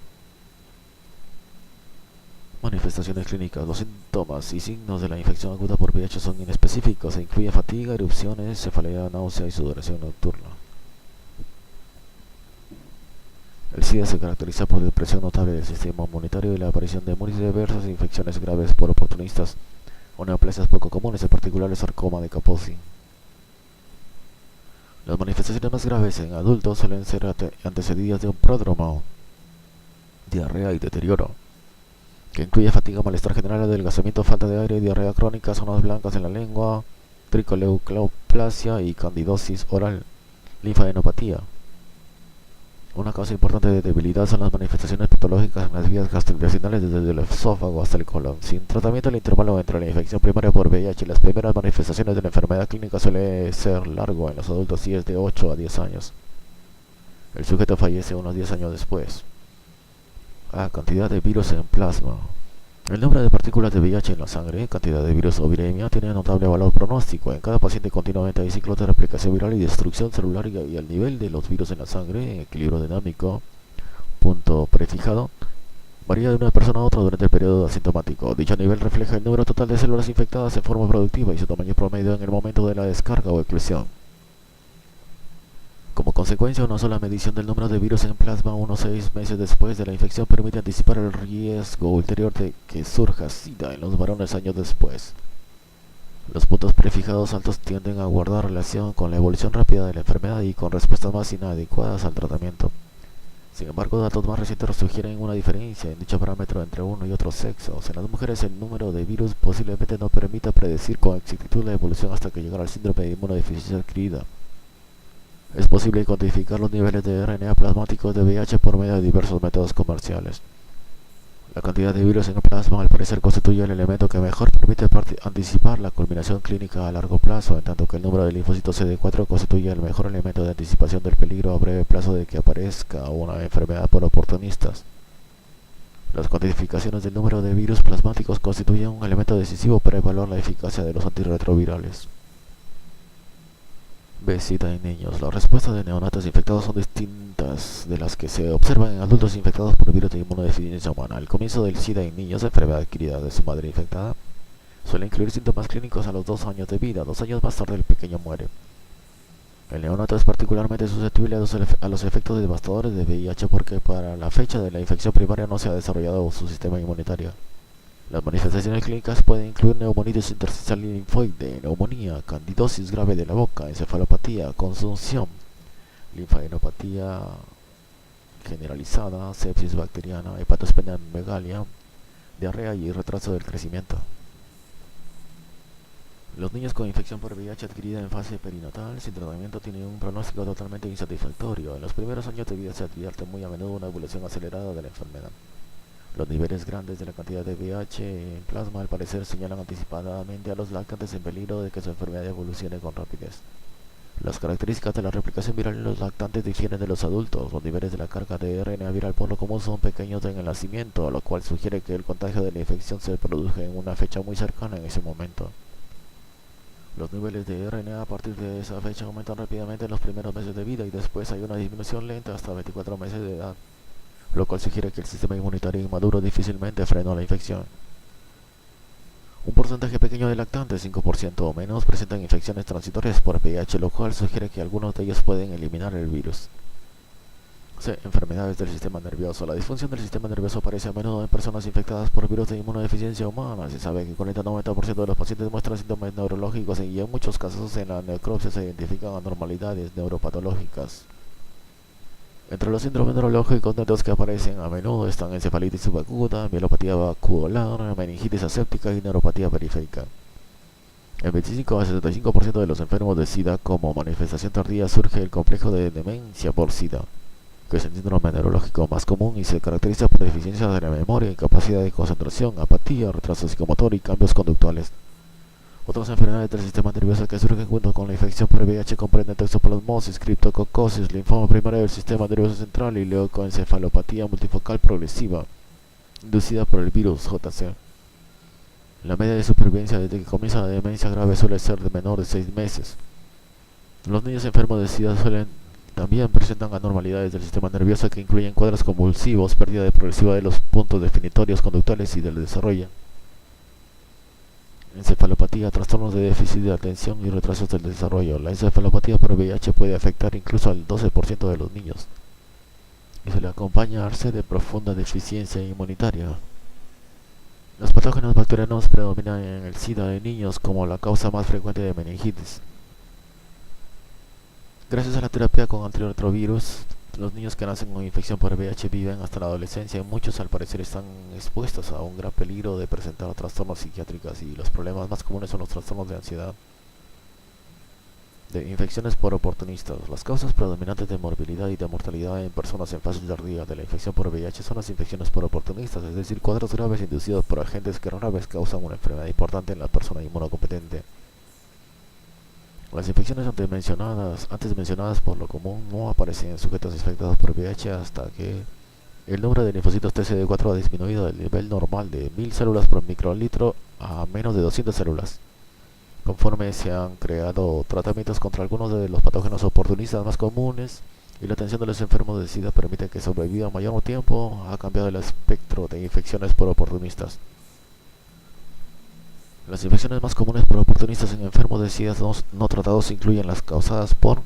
Manifestaciones clínicas. Los síntomas y signos de la infección aguda por VIH son inespecíficos e incluyen fatiga, erupciones, cefalea, náusea y sudoración nocturna. El SIDA se caracteriza por depresión notable del sistema inmunitario y la aparición de muy diversas infecciones graves por oportunistas o neoplasias poco comunes, en particular el sarcoma de Kaposi. Las manifestaciones más graves en adultos suelen ser antecedidas de un pródromo, diarrea y deterioro, que incluye fatiga, malestar general, adelgazamiento, falta de aire, diarrea crónica, zonas blancas en la lengua, tricoleucloplasia y candidosis oral, linfadenopatía. Una causa importante de debilidad son las manifestaciones patológicas en las vías gastrointestinales desde el esófago hasta el colon. Sin tratamiento, el intervalo entre la infección primaria por VIH y las primeras manifestaciones de la enfermedad clínica suele ser largo en los adultos y es de 8 a 10 años. El sujeto fallece unos 10 años después. Cantidad de virus en plasma. El número de partículas de VIH en la sangre, cantidad de virus o viremia, tiene notable valor pronóstico. En cada paciente continuamente hay ciclos de replicación viral y destrucción celular y el nivel de los virus en la sangre, en equilibrio dinámico, punto prefijado, varía de una persona a otra durante el periodo asintomático. Dicho nivel refleja el número total de células infectadas en forma productiva y su tamaño promedio en el momento de la descarga o eclosión. Como consecuencia, una sola medición del número de virus en plasma unos 6 meses después de la infección permite anticipar el riesgo ulterior de que surja SIDA en los varones años después. Los puntos prefijados altos tienden a guardar relación con la evolución rápida de la enfermedad y con respuestas más inadecuadas al tratamiento. Sin embargo, datos más recientes sugieren una diferencia en dicho parámetro entre uno y otro sexo. En las mujeres, el número de virus posiblemente no permita predecir con exactitud la evolución hasta que llegara al síndrome de inmunodeficiencia adquirida. Es posible cuantificar los niveles de RNA plasmáticos de VIH por medio de diversos métodos comerciales. La cantidad de virus en el plasma al parecer constituye el elemento que mejor permite anticipar la culminación clínica a largo plazo, en tanto que el número de linfocitos CD4 constituye el mejor elemento de anticipación del peligro a breve plazo de que aparezca una enfermedad por oportunistas. Las cuantificaciones del número de virus plasmáticos constituyen un elemento decisivo para evaluar la eficacia de los antirretrovirales. SIDA en niños. Las respuestas de neonatos infectados son distintas de las que se observan en adultos infectados por virus de inmunodeficiencia humana. El comienzo del SIDA en niños, enfermedad adquirida de su madre infectada, suele incluir síntomas clínicos a los 2 años de vida. 2 años más tarde el pequeño muere. El neonato es particularmente susceptible a los efectos devastadores de VIH porque para la fecha de la infección primaria no se ha desarrollado su sistema inmunitario. Las manifestaciones clínicas pueden incluir neumonitis intersticial linfoide, neumonía, candidosis grave de la boca, encefalopatía, consunción, linfadenopatía generalizada, sepsis bacteriana, hepatosplenomegalia, diarrea y retraso del crecimiento. Los niños con infección por VIH adquirida en fase perinatal sin tratamiento tienen un pronóstico totalmente insatisfactorio. En los primeros años de vida se advierte muy a menudo una evolución acelerada de la enfermedad. Los niveles grandes de la cantidad de VIH en plasma al parecer señalan anticipadamente a los lactantes en peligro de que su enfermedad evolucione con rapidez. Las características de la replicación viral en los lactantes difieren de los adultos. Los niveles de la carga de RNA viral por lo común son pequeños en el nacimiento, lo cual sugiere que el contagio de la infección se produce en una fecha muy cercana en ese momento. Los niveles de RNA a partir de esa fecha aumentan rápidamente en los primeros meses de vida y después hay una disminución lenta hasta 24 meses de edad, lo cual sugiere que el sistema inmunitario inmaduro difícilmente frenó la infección. Un porcentaje pequeño de lactantes, 5% o menos, presentan infecciones transitorias por VIH, lo cual sugiere que algunos de ellos pueden eliminar el virus. C. Enfermedades del sistema nervioso. La disfunción del sistema nervioso aparece a menudo en personas infectadas por virus de inmunodeficiencia humana. Se sabe que 40-90% de los pacientes muestran síntomas neurológicos y en muchos casos en la necropsia se identifican anormalidades neuropatológicas. Entre los síndromes neurológicos netos que aparecen a menudo están encefalitis subacuta, mielopatía vacuolar, meningitis aséptica y neuropatía periférica. En 25 a 75% de los enfermos de SIDA, como manifestación tardía, surge el complejo de demencia por SIDA, que es el síndrome neurológico más común y se caracteriza por deficiencias de la memoria, incapacidad de concentración, apatía, retraso psicomotor y cambios conductuales. Otras enfermedades del sistema nervioso que surgen junto con la infección por VIH comprenden toxoplasmosis, criptococosis, linfoma primario del sistema nervioso central y leucoencefalopatía multifocal progresiva, inducida por el virus JC. La media de supervivencia desde que comienza la demencia grave suele ser de menor de 6 meses. Los niños enfermos de SIDA también presentan anormalidades del sistema nervioso que incluyen cuadros convulsivos, pérdida progresiva de los puntos definitorios conductuales y del desarrollo, encefalopatía, trastornos de déficit de atención y retrasos del desarrollo. La encefalopatía por VIH puede afectar incluso al 12% de los niños y suele acompañarse de profunda deficiencia inmunitaria. Los patógenos bacterianos predominan en el SIDA de niños como la causa más frecuente de meningitis. Gracias a la terapia con antirretrovirus, los niños que nacen con infección por VIH viven hasta la adolescencia y muchos al parecer están expuestos a un gran peligro de presentar trastornos psiquiátricos y los problemas más comunes son los trastornos de ansiedad. De infecciones por oportunistas. Las causas predominantes de morbilidad y de mortalidad en personas en fase tardía de la infección por VIH son las infecciones por oportunistas, es decir, cuadros graves inducidos por agentes que rara vez causan una enfermedad importante en la persona inmunocompetente. Las infecciones antes mencionadas por lo común no aparecen en sujetos infectados por VIH hasta que el número de linfocitos TCD4 ha disminuido del nivel normal de 1000 células por microlitro a menos de 200 células. Conforme se han creado tratamientos contra algunos de los patógenos oportunistas más comunes y la atención de los enfermos de SIDA permite que sobrevivan mayor tiempo, ha cambiado el espectro de infecciones por oportunistas. Las infecciones más comunes por oportunistas en enfermos de SIDA no tratados incluyen las causadas por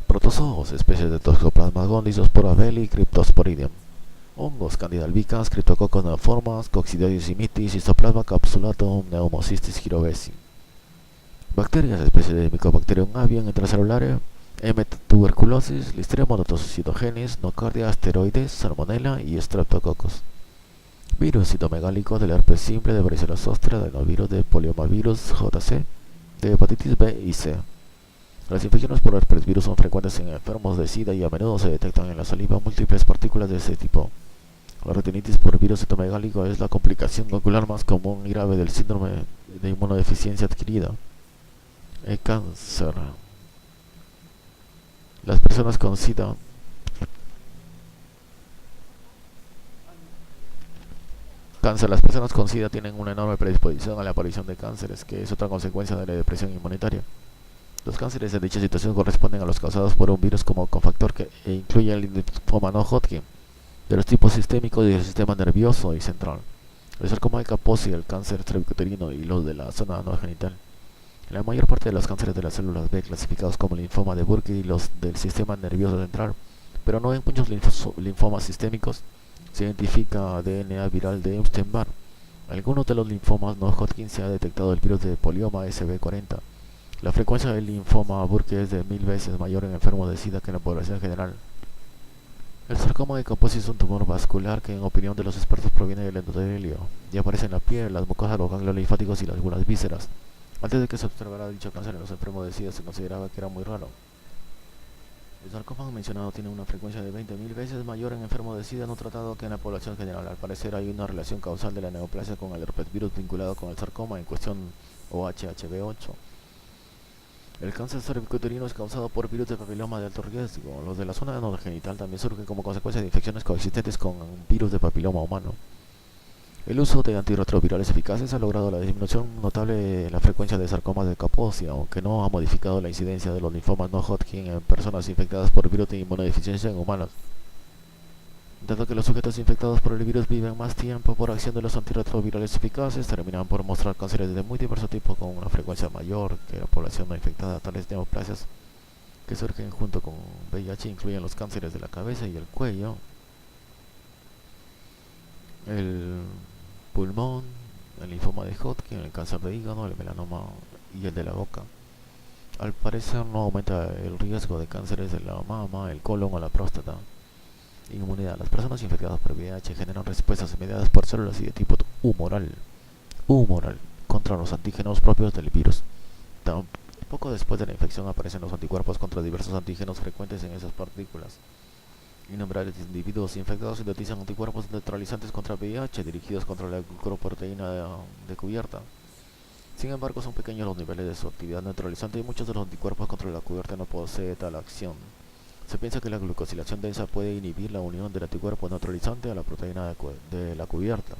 protozoos, especies de Toxoplasma gondii, Spora y Cryptosporidium, hongos, Candida albicans, Cryptococcus neoformas, Coccidioides imitis, Histoplasma capsulatum, Pneumocystis gyrovesi. Bacterias, especies de Mycobacterium avium intracelulares, M. tuberculosis, Listeria monocytogenes, Nocardia, asteroides, Salmonella y Streptococcus. Virus citomegálicos del herpes simple, de varicela zoster, adenovirus, de poliomavirus JC, de hepatitis B y C. Las infecciones por herpesvirus son frecuentes en enfermos de SIDA y a menudo se detectan en la saliva múltiples partículas de este tipo. La retinitis por virus citomegálico es la complicación ocular más común y grave del síndrome de inmunodeficiencia adquirida. El cáncer. Las personas con SIDA Las personas con SIDA tienen una enorme predisposición a la aparición de cánceres, que es otra consecuencia de la depresión inmunitaria. Los cánceres en dicha situación corresponden a los causados por un virus como cofactor que incluye el linfoma no Hodgkin, de los tipos sistémicos y del sistema nervioso y central, el sarcoma de Kaposi, el cáncer cervicuterino y los de la zona no genital. La mayor parte de los cánceres de las células B clasificados como linfoma de Burkitt y los del sistema nervioso central, pero no en muchos linfomas sistémicos, se identifica DNA viral de Epstein-Barr. En algunos de los linfomas no Hodgkin se ha detectado el virus de polioma SB40. La frecuencia del linfoma Burkitt es de 1000 veces mayor en enfermos de SIDA que en la población general. El sarcoma de Kaposi es un tumor vascular que en opinión de los expertos proviene del endotelio y aparece en la piel, las mucosas, los ganglios linfáticos y algunas vísceras. Antes de que se observara dicho cáncer en los enfermos de SIDA se consideraba que era muy raro. El sarcófago mencionado tiene una frecuencia de 20.000 veces mayor en enfermos de SIDA no tratado que en la población general. Al parecer hay una relación causal de la neoplasia con el herpesvirus vinculado con el sarcoma en cuestión o HHV8. El cáncer cervicuterino es causado por virus de papiloma de alto riesgo. Los de la zona anogenital también surgen como consecuencia de infecciones coexistentes con virus de papiloma humano. El uso de antirretrovirales eficaces ha logrado la disminución notable de la frecuencia de sarcomas de Kaposi, aunque no ha modificado la incidencia de los linfomas no Hodgkin en personas infectadas por virus de inmunodeficiencia en humanos. Dado que los sujetos infectados por el virus viven más tiempo por acción de los antirretrovirales eficaces, terminan por mostrar cánceres de muy diverso tipo con una frecuencia mayor que la población no infectada. Tales neoplasias que surgen junto con VIH incluyen los cánceres de la cabeza y el cuello, el pulmón, el linfoma de Hodgkin, el cáncer de hígado, el melanoma y el de la boca. Al parecer no aumenta el riesgo de cánceres de la mama, el colon o la próstata. Inmunidad. Las personas infectadas por VIH generan respuestas mediadas por células y de tipo humoral contra los antígenos propios del virus. Poco después de la infección aparecen los anticuerpos contra diversos antígenos frecuentes en esas partículas. Innumerables individuos infectados sintetizan anticuerpos neutralizantes contra VIH dirigidos contra la glucoproteína de cubierta. Sin embargo, son pequeños los niveles de su actividad neutralizante y muchos de los anticuerpos contra la cubierta no poseen tal acción. Se piensa que la glucosilación densa puede inhibir la unión del anticuerpo neutralizante a la proteína de la cubierta.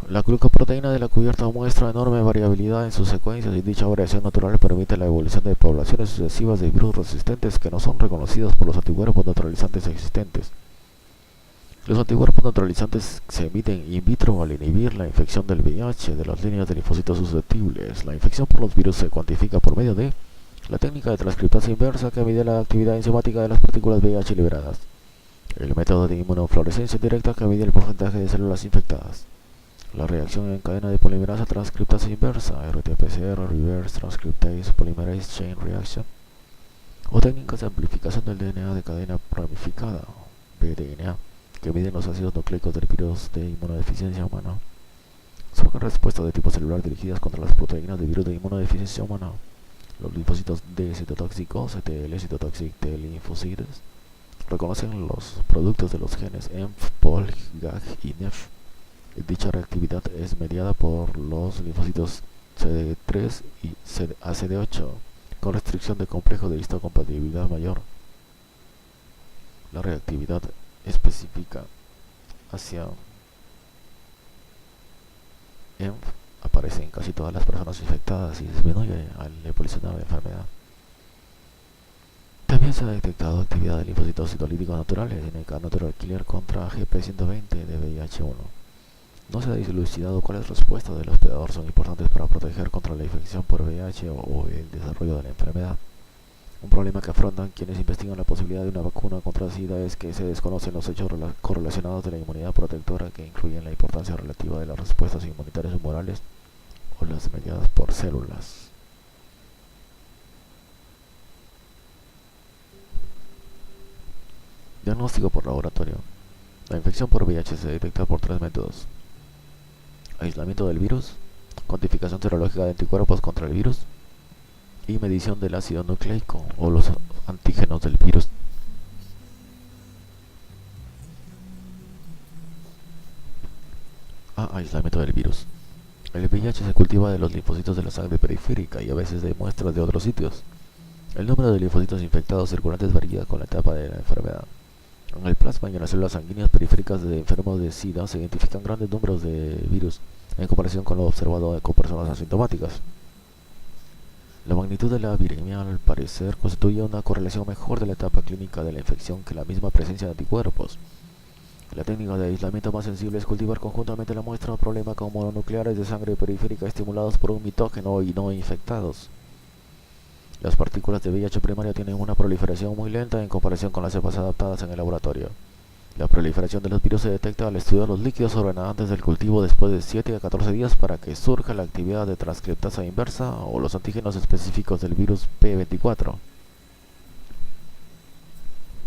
La glucoproteína de la cubierta muestra enorme variabilidad en sus secuencias y dicha variación natural permite la evolución de poblaciones sucesivas de virus resistentes que no son reconocidos por los anticuerpos neutralizantes existentes. Los anticuerpos neutralizantes se emiten in vitro al inhibir la infección del VIH de las líneas de linfocitos susceptibles. La infección por los virus se cuantifica por medio de la técnica de transcriptasa inversa que mide la actividad enzimática de las partículas VIH liberadas. El método de inmunofluorescencia directa que mide el porcentaje de células infectadas. La reacción en cadena de polimerasa transcriptasa inversa, RT-PCR, Reverse Transcriptase Polymerase Chain Reaction. O técnicas de amplificación del DNA de cadena ramificada, bDNA, que miden los ácidos nucleicos del virus de inmunodeficiencia humana. Surgen respuestas de tipo celular dirigidas contra las proteínas de virus de inmunodeficiencia humana. Los linfocitos D citotóxicos, CTL, Cytotoxic T lymphocytes, reconocen los productos de los genes EMF, POL, GAG y NEF. Dicha reactividad es mediada por los linfocitos CD3 y ACD8, con restricción de complejo de histocompatibilidad mayor. La reactividad específica hacia EMF aparece en casi todas las personas infectadas y disminuye al evolucionar la enfermedad. También se ha detectado actividad de linfocitos citolíticos naturales en el Natural Killer contra GP120 de VIH-1. No se ha dilucidado cuáles respuestas del hospedador son importantes para proteger contra la infección por VIH o el desarrollo de la enfermedad. Un problema que afrontan quienes investigan la posibilidad de una vacuna contra SIDA es que se desconocen los hechos correlacionados de la inmunidad protectora, que incluyen la importancia relativa de las respuestas inmunitarias humorales o las mediadas por células. Diagnóstico por laboratorio. La infección por VIH se detecta por 3 métodos: aislamiento del virus, cuantificación serológica de anticuerpos contra el virus y medición del ácido nucleico o los antígenos del virus. Aislamiento del virus. El VIH se cultiva de los linfocitos de la sangre periférica y a veces de muestras de otros sitios. El número de linfocitos infectados circulantes varía con la etapa de la enfermedad. En el plasma y en las células sanguíneas periféricas de enfermos de SIDA se identifican grandes números de virus en comparación con lo observado con personas asintomáticas. La magnitud de la viremia al parecer constituye una correlación mejor de la etapa clínica de la infección que la misma presencia de anticuerpos. La técnica de aislamiento más sensible es cultivar conjuntamente la muestra o problema con mononucleares de sangre periférica estimulados por un mitógeno y no infectados. Las partículas de VIH primario tienen una proliferación muy lenta en comparación con las cepas adaptadas en el laboratorio. La proliferación de los virus se detecta al estudiar los líquidos ordenantes del cultivo después de 7 a 14 días para que surja la actividad de transcriptasa inversa o los antígenos específicos del virus P24.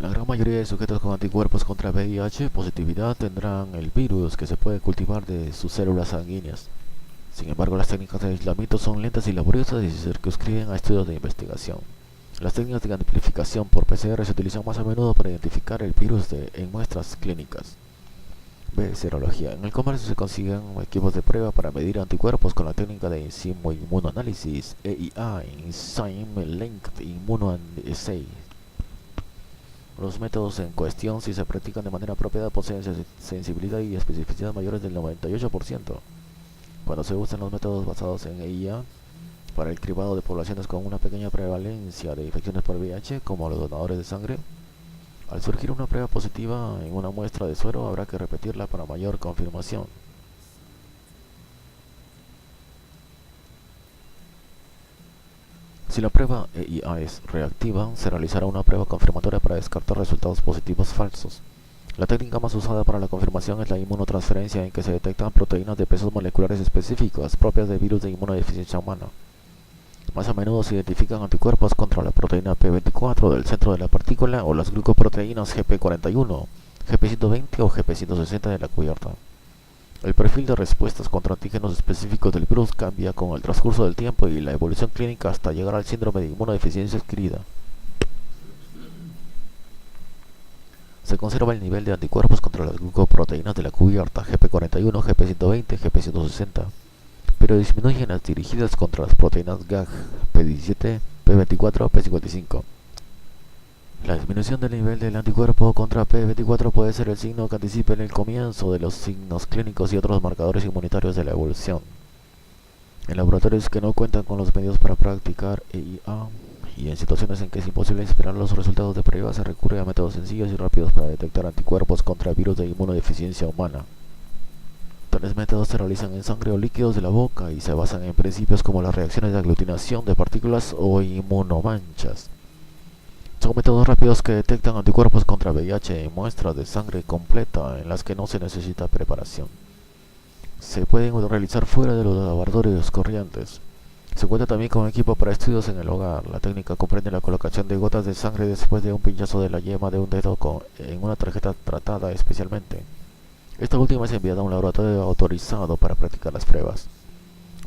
La gran mayoría de sujetos con anticuerpos contra VIH positividad tendrán el virus que se puede cultivar de sus células sanguíneas. Sin embargo, las técnicas de aislamiento son lentas y laboriosas y se circunscriben a estudios de investigación. Las técnicas de amplificación por PCR se utilizan más a menudo para identificar el virus en muestras clínicas. B. Serología. En el comercio se consiguen equipos de prueba para medir anticuerpos con la técnica de enzimo inmunoanálisis EIA, Enzyme Linked Immunoassay. Los métodos en cuestión, si se practican de manera apropiada, poseen sensibilidad y especificidad mayores del 98%. Cuando se usan los métodos basados en EIA para el cribado de poblaciones con una pequeña prevalencia de infecciones por VIH, como los donadores de sangre, al surgir una prueba positiva en una muestra de suero, habrá que repetirla para mayor confirmación. Si la prueba EIA es reactiva, se realizará una prueba confirmatoria para descartar resultados positivos falsos. La técnica más usada para la confirmación es la inmunotransferencia, en que se detectan proteínas de pesos moleculares específicas propias de virus de inmunodeficiencia humana. Más a menudo se identifican anticuerpos contra la proteína P24 del centro de la partícula o las glucoproteínas GP41, GP120 o GP160 de la cubierta. El perfil de respuestas contra antígenos específicos del virus cambia con el transcurso del tiempo y la evolución clínica hasta llegar al síndrome de inmunodeficiencia adquirida. Se conserva el nivel de anticuerpos contra las glucoproteínas de la cubierta GP41, GP120, GP160, pero disminuyen las dirigidas contra las proteínas GAG, P17, P24, P55. La disminución del nivel del anticuerpo contra P24 puede ser el signo que anticipe el comienzo de los signos clínicos y otros marcadores inmunitarios de la evolución. En laboratorios que no cuentan con los medios para practicar EIA y en situaciones en que es imposible esperar los resultados de prueba, se recurre a métodos sencillos y rápidos para detectar anticuerpos contra virus de inmunodeficiencia humana. Tales métodos se realizan en sangre o líquidos de la boca y se basan en principios como las reacciones de aglutinación de partículas o inmunomanchas. Son métodos rápidos que detectan anticuerpos contra VIH en muestras de sangre completa en las que no se necesita preparación. Se pueden realizar fuera de los laboratorios corrientes. Se cuenta también con equipo para estudios en el hogar. La técnica comprende la colocación de gotas de sangre después de un pinchazo de la yema de un dedo en una tarjeta tratada especialmente. Esta última es enviada a un laboratorio autorizado para practicar las pruebas.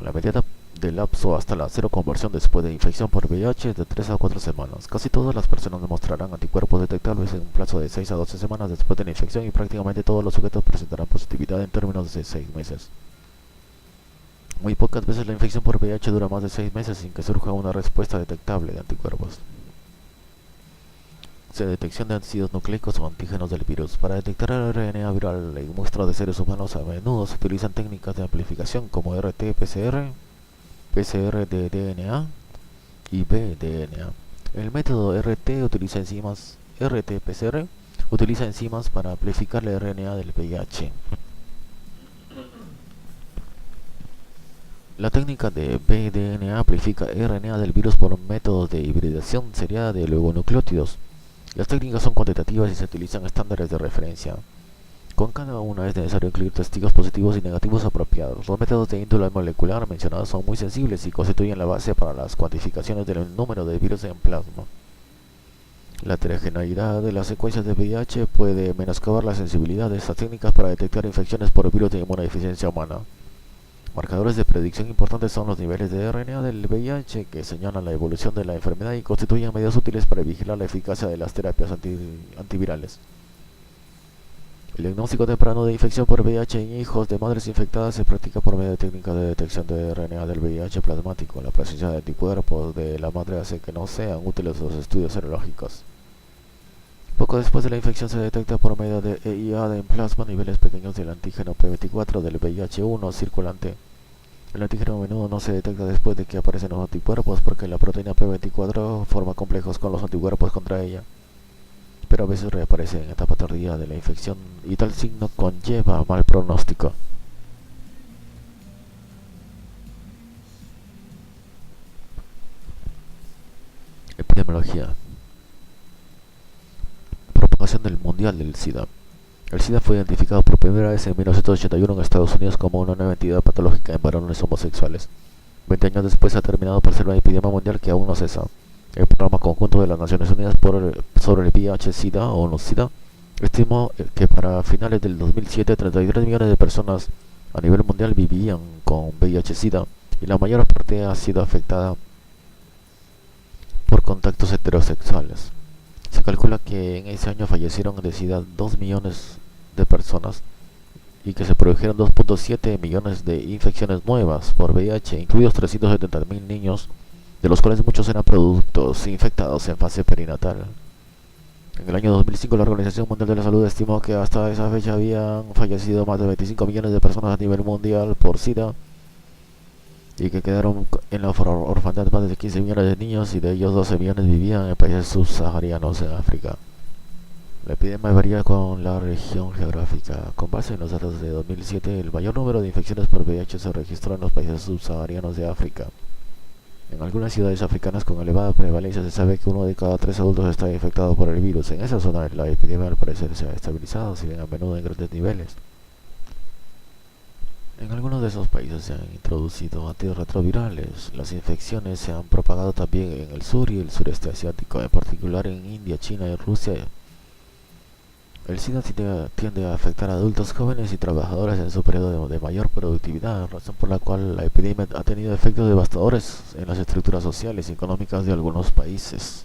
La medida del lapso hasta la cero conversión después de infección por VIH es de 3 a 4 semanas. Casi todas las personas demostrarán anticuerpos detectables en un plazo de 6 a 12 semanas después de la infección y prácticamente todos los sujetos presentarán positividad en términos de 6 meses. Muy pocas veces la infección por VIH dura más de 6 meses sin que surja una respuesta detectable de anticuerpos. Detección de ácidos nucleicos o antígenos del virus. Para detectar el RNA viral en muestras de seres humanos a menudo se utilizan técnicas de amplificación como RT-PCR, PCR de DNA y bDNA. El método RT-PCR utiliza enzimas para amplificar el RNA del VIH. La técnica de bDNA amplifica RNA del virus por métodos de hibridación seriada de oligonucleótidos. Las técnicas son cuantitativas y se utilizan estándares de referencia. Con cada una es necesario incluir testigos positivos y negativos apropiados. Los métodos de índole molecular mencionados son muy sensibles y constituyen la base para las cuantificaciones del número de virus en plasma. La heterogeneidad de las secuencias de VIH puede menoscabar la sensibilidad de estas técnicas para detectar infecciones por virus de inmunodeficiencia humana. Marcadores de predicción importantes son los niveles de RNA del VIH, que señalan la evolución de la enfermedad y constituyen medios útiles para vigilar la eficacia de las terapias antivirales. El diagnóstico temprano de infección por VIH en hijos de madres infectadas se practica por medio de técnicas de detección de RNA del VIH plasmático. La presencia de anticuerpos de la madre hace que no sean útiles los estudios serológicos. Poco después de la infección se detecta por medio de EIA en plasma niveles pequeños del antígeno P24 del VIH-1 circulante. El antígeno a menudo no se detecta después de que aparecen los anticuerpos porque la proteína P24 forma complejos con los anticuerpos contra ella, pero a veces reaparece en etapa tardía de la infección y tal signo conlleva mal pronóstico. Epidemiología. Propagación del mundial del SIDA. El SIDA fue identificado por primera vez en 1981 en Estados Unidos como una nueva entidad patológica en varones homosexuales. 20 años después ha terminado por ser una epidemia mundial que aún no cesa. El Programa Conjunto de las Naciones Unidas sobre el VIH-Sida o no-Sida estimó que para finales del 2007 33 millones de personas a nivel mundial vivían con VIH-Sida y la mayor parte ha sido afectada por contactos heterosexuales. Se calcula que en ese año fallecieron de SIDA 2 millones de personas y que se produjeron 2.7 millones de infecciones nuevas por VIH, incluidos 370.000 niños, de los cuales muchos eran productos infectados en fase perinatal. En el año 2005, la Organización Mundial de la Salud estimó que hasta esa fecha habían fallecido más de 25 millones de personas a nivel mundial por SIDA y que quedaron en la orfandad más de 15 millones de niños, y de ellos 12 millones vivían en países subsaharianos en África. La epidemia varía con la región geográfica. Con base en los datos de 2007, el mayor número de infecciones por VIH se registró en los países subsaharianos de África. En algunas ciudades africanas con elevada prevalencia se sabe que 1 de cada 3 adultos está infectado por el virus. En esa zona la epidemia al parecer se ha estabilizado, si bien a menudo en grandes niveles. En algunos de esos países se han introducido antirretrovirales. Las infecciones se han propagado también en el sur y el sureste asiático, en particular en India, China y Rusia. El SIDA tiende a afectar a adultos jóvenes y trabajadores en su periodo de mayor productividad, razón por la cual la epidemia ha tenido efectos devastadores en las estructuras sociales y económicas de algunos países.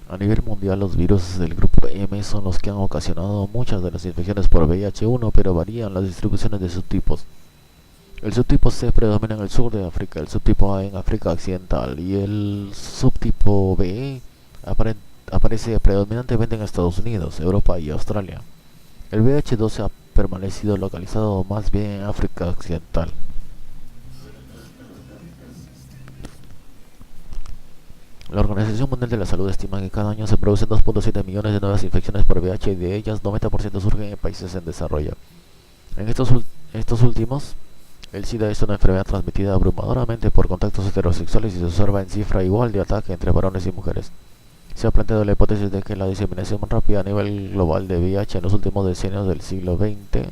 A nivel mundial, los virus del grupo M son los que han ocasionado muchas de las infecciones por VIH-1, pero varían las distribuciones de subtipos. El subtipo C predomina en el sur de África, el subtipo A en África Occidental y el subtipo B aparece predominantemente en Estados Unidos, Europa y Australia. El VIH-12 ha permanecido localizado más bien en África Occidental. La Organización Mundial de la Salud estima que cada año se producen 2.7 millones de nuevas infecciones por VIH y de ellas 90% surgen en países en desarrollo. En estos últimos, el SIDA es una enfermedad transmitida abrumadoramente por contactos heterosexuales y se observa en cifra igual de ataque entre varones y mujeres. Se ha planteado la hipótesis de que la diseminación rápida a nivel global de VIH en los últimos decenios del siglo XX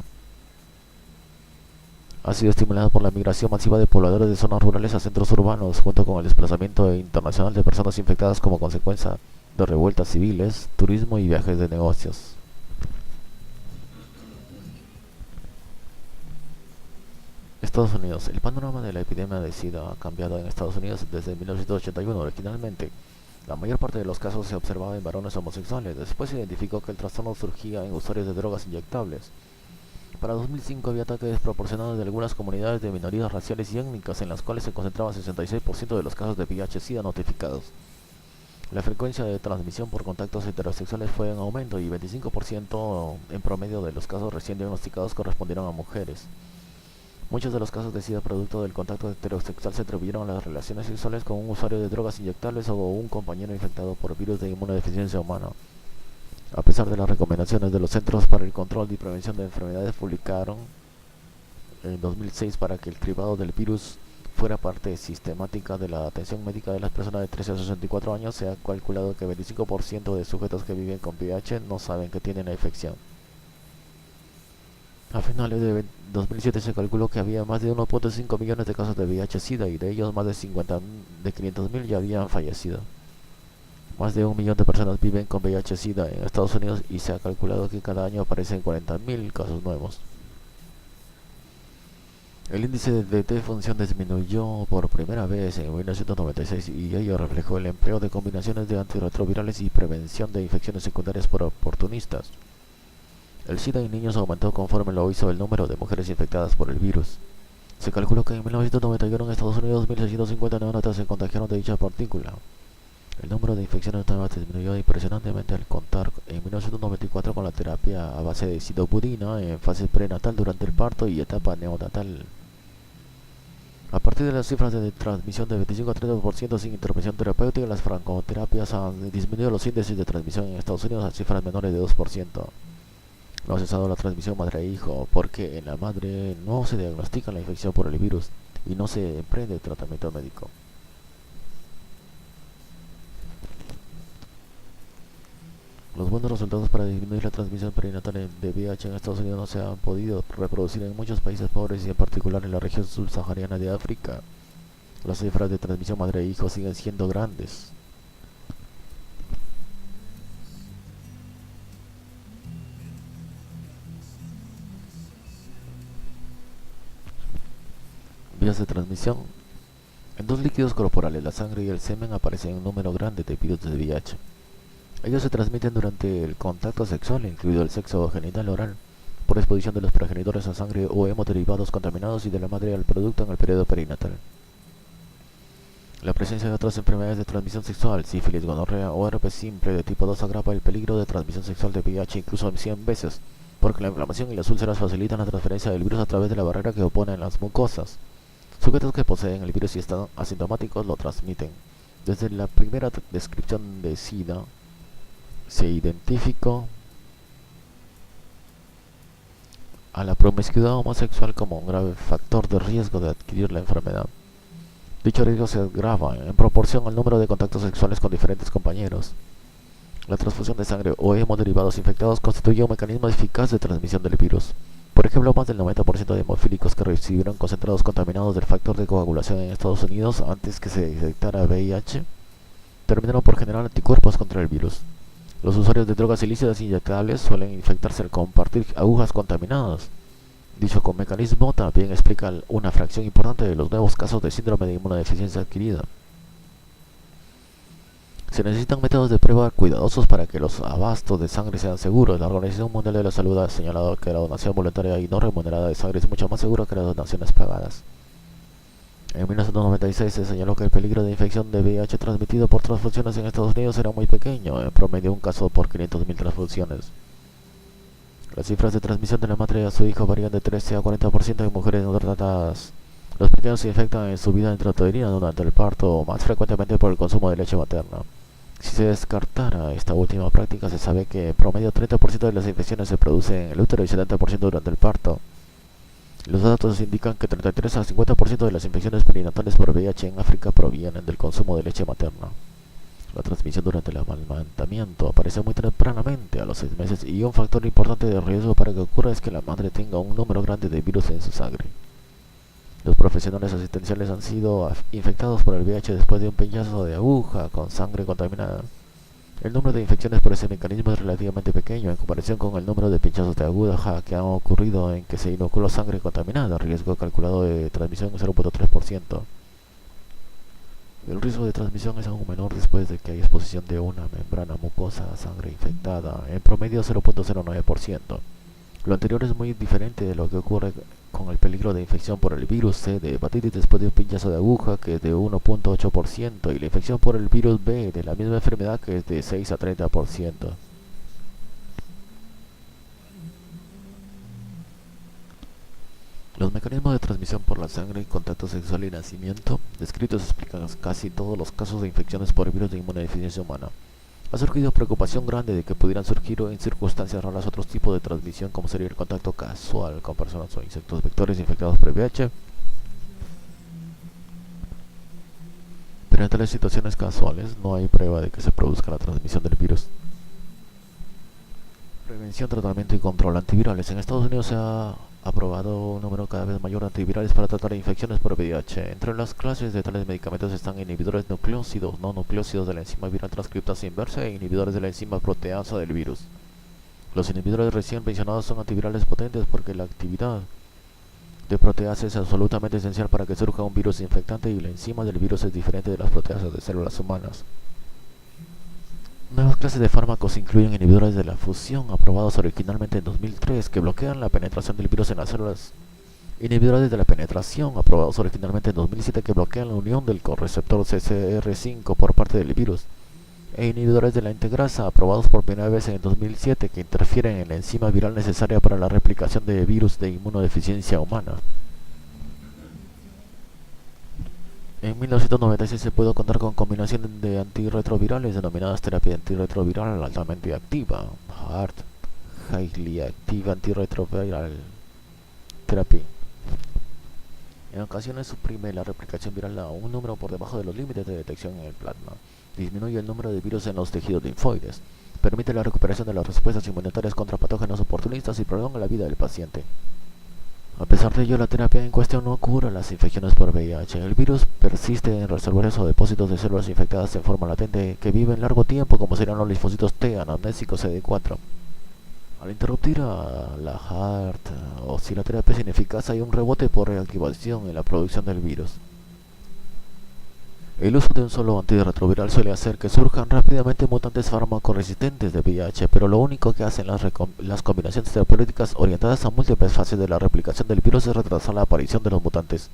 ha sido estimulada por la migración masiva de pobladores de zonas rurales a centros urbanos, junto con el desplazamiento internacional de personas infectadas como consecuencia de revueltas civiles, turismo y viajes de negocios. Estados Unidos. El panorama de la epidemia de SIDA ha cambiado en Estados Unidos desde 1981. Originalmente, la mayor parte de los casos se observaba en varones homosexuales. Después se identificó que el trastorno surgía en usuarios de drogas inyectables. Para 2005 había ataques desproporcionados de algunas comunidades de minorías raciales y étnicas, en las cuales se concentraba 66% de los casos de VIH-Sida notificados. La frecuencia de transmisión por contactos heterosexuales fue en aumento y 25% en promedio de los casos recién diagnosticados correspondieron a mujeres. Muchos de los casos de SIDA producto del contacto heterosexual se atribuyeron a las relaciones sexuales con un usuario de drogas inyectables o un compañero infectado por virus de inmunodeficiencia humana. A pesar de las recomendaciones de los Centros para el Control y Prevención de Enfermedades, publicaron en 2006 para que el cribado del virus fuera parte sistemática de la atención médica de las personas de 13 a 64 años, se ha calculado que 25% de sujetos que viven con VIH no saben que tienen la infección. A finales de 2007 se calculó que había más de 1.5 millones de casos de VIH-Sida y de ellos más de 500.000 ya habían fallecido. Más de 1 millón de personas viven con VIH-Sida en Estados Unidos y se ha calculado que cada año aparecen 40.000 casos nuevos. El índice de defunción disminuyó por primera vez en 1996 y ello reflejó el empleo de combinaciones de antirretrovirales y prevención de infecciones secundarias por oportunistas. El SIDA en niños aumentó conforme lo hizo el número de mujeres infectadas por el virus. Se calculó que en 1991 en Estados Unidos 1.650 neonatas se contagiaron de dicha partícula. El número de infecciones nuevas disminuyó impresionantemente al contar en 1994 con la terapia a base de sidobudina en fase prenatal durante el parto y etapa neonatal. A partir de las cifras de transmisión de 25 a 30% sin intervención terapéutica, las farmacoterapias han disminuido los índices de transmisión en Estados Unidos a cifras menores de 2%. No ha cesado la transmisión madre-hijo porque en la madre no se diagnostica la infección por el virus y no se emprende tratamiento médico. Los buenos resultados para disminuir la transmisión perinatal de VIH en Estados Unidos no se han podido reproducir en muchos países pobres y en particular en la región subsahariana de África. Las cifras de transmisión madre-hijo siguen siendo grandes. Vías de transmisión. En dos líquidos corporales, la sangre y el semen, aparecen un número grande de virus de VIH. Ellos se transmiten durante el contacto sexual, incluido el sexo genital oral, por exposición de los progenitores a sangre o hemoderivados contaminados y de la madre al producto en el periodo perinatal. La presencia de otras enfermedades de transmisión sexual, sífilis, gonorrea o herpes simple de tipo 2 agrava el peligro de transmisión sexual de VIH incluso en 100 veces, porque la inflamación y las úlceras facilitan la transferencia del virus a través de la barrera que opone las mucosas. Sujetos que poseen el virus y están asintomáticos lo transmiten. Desde la primera descripción de SIDA se identificó a la promiscuidad homosexual como un grave factor de riesgo de adquirir la enfermedad. Dicho riesgo se agrava en proporción al número de contactos sexuales con diferentes compañeros. La transfusión de sangre o hemoderivados infectados constituye un mecanismo eficaz de transmisión del virus. Por ejemplo, más del 90% de hemofílicos que recibieron concentrados contaminados del factor de coagulación en Estados Unidos antes que se detectara VIH terminaron por generar anticuerpos contra el virus. Los usuarios de drogas ilícitas inyectables suelen infectarse al compartir agujas contaminadas. Dicho mecanismo también explica una fracción importante de los nuevos casos de síndrome de inmunodeficiencia adquirida. Se necesitan métodos de prueba cuidadosos para que los abastos de sangre sean seguros. La Organización Mundial de la Salud ha señalado que la donación voluntaria y no remunerada de sangre es mucho más segura que las donaciones pagadas. En 1996 se señaló que el peligro de infección de VIH transmitido por transfusiones en Estados Unidos era muy pequeño, en promedio un caso por 500.000 transfusiones. Las cifras de transmisión de la madre a su hijo varían de 13 a 40% en mujeres no tratadas. Los pequeños se infectan en su vida intrauterina durante el parto, más frecuentemente por el consumo de leche materna. Si se descartara esta última práctica, se sabe que en promedio 30% de las infecciones se producen en el útero y 70% durante el parto. Los datos indican que 33 a 50% de las infecciones perinatales por VIH en África provienen del consumo de leche materna. La transmisión durante el amamantamiento aparece muy tempranamente, a los 6 meses, y un factor importante de riesgo para que ocurra es que la madre tenga un número grande de virus en su sangre. Los profesionales asistenciales han sido infectados por el VIH después de un pinchazo de aguja con sangre contaminada. El número de infecciones por ese mecanismo es relativamente pequeño en comparación con el número de pinchazos de aguja que han ocurrido en que se inoculó sangre contaminada, riesgo calculado de transmisión 0.3%. El riesgo de transmisión es aún menor después de que hay exposición de una membrana mucosa a sangre infectada, en promedio 0.09%. Lo anterior es muy diferente de lo que ocurre con el peligro de infección por el virus C de hepatitis después de un pinchazo de aguja, que es de 1.8%, y la infección por el virus B de la misma enfermedad, que es de 6 a 30%. Los mecanismos de transmisión por la sangre, contacto sexual y nacimiento descritos explican casi todos los casos de infecciones por virus de inmunodeficiencia humana. Ha surgido preocupación grande de que pudieran surgir en circunstancias raras otros tipos de transmisión, como sería el contacto casual con personas o insectos vectores infectados por VIH. Pero en tales situaciones casuales no hay prueba de que se produzca la transmisión del virus. Prevención, tratamiento y control antivirales. En Estados Unidos se ha aprobado un número cada vez mayor de antivirales para tratar infecciones por VIH. Entre las clases de tales medicamentos están inhibidores nucleócidos, no nucleócidos de la enzima viral transcriptasa inversa e inhibidores de la enzima proteasa del virus. Los inhibidores recién mencionados son antivirales potentes porque la actividad de proteasa es absolutamente esencial para que surja un virus infectante, y la enzima del virus es diferente de las proteasas de células humanas. Nuevas clases de fármacos incluyen inhibidores de la fusión, aprobados originalmente en 2003, que bloquean la penetración del virus en las células. Inhibidores de la penetración, aprobados originalmente en 2007, que bloquean la unión del correceptor CCR5 por parte del virus. E inhibidores de la integrasa, aprobados por primera vez en 2007, que interfieren en la enzima viral necesaria para la replicación de virus de inmunodeficiencia humana. En 1996 se pudo contar con combinaciones de antirretrovirales denominadas terapia antirretroviral altamente activa, HAART, Highly Active Antiretroviral Therapy. En ocasiones suprime la replicación viral a un número por debajo de los límites de detección en el plasma, disminuye el número de virus en los tejidos linfoides, permite la recuperación de las respuestas inmunitarias contra patógenos oportunistas y prolonga la vida del paciente. A pesar de ello, la terapia en cuestión no cura las infecciones por VIH. El virus persiste en reservorios o depósitos de células infectadas en forma latente que viven largo tiempo, como serían los linfocitos T anamnésicos CD4. Al interrumpir a la HAART, o si la terapia es ineficaz, hay un rebote por reactivación en la producción del virus. El uso de un solo antirretroviral suele hacer que surjan rápidamente mutantes fármaco-resistentes de VIH, pero lo único que hacen las combinaciones terapéuticas orientadas a múltiples fases de la replicación del virus es retrasar la aparición de los mutantes.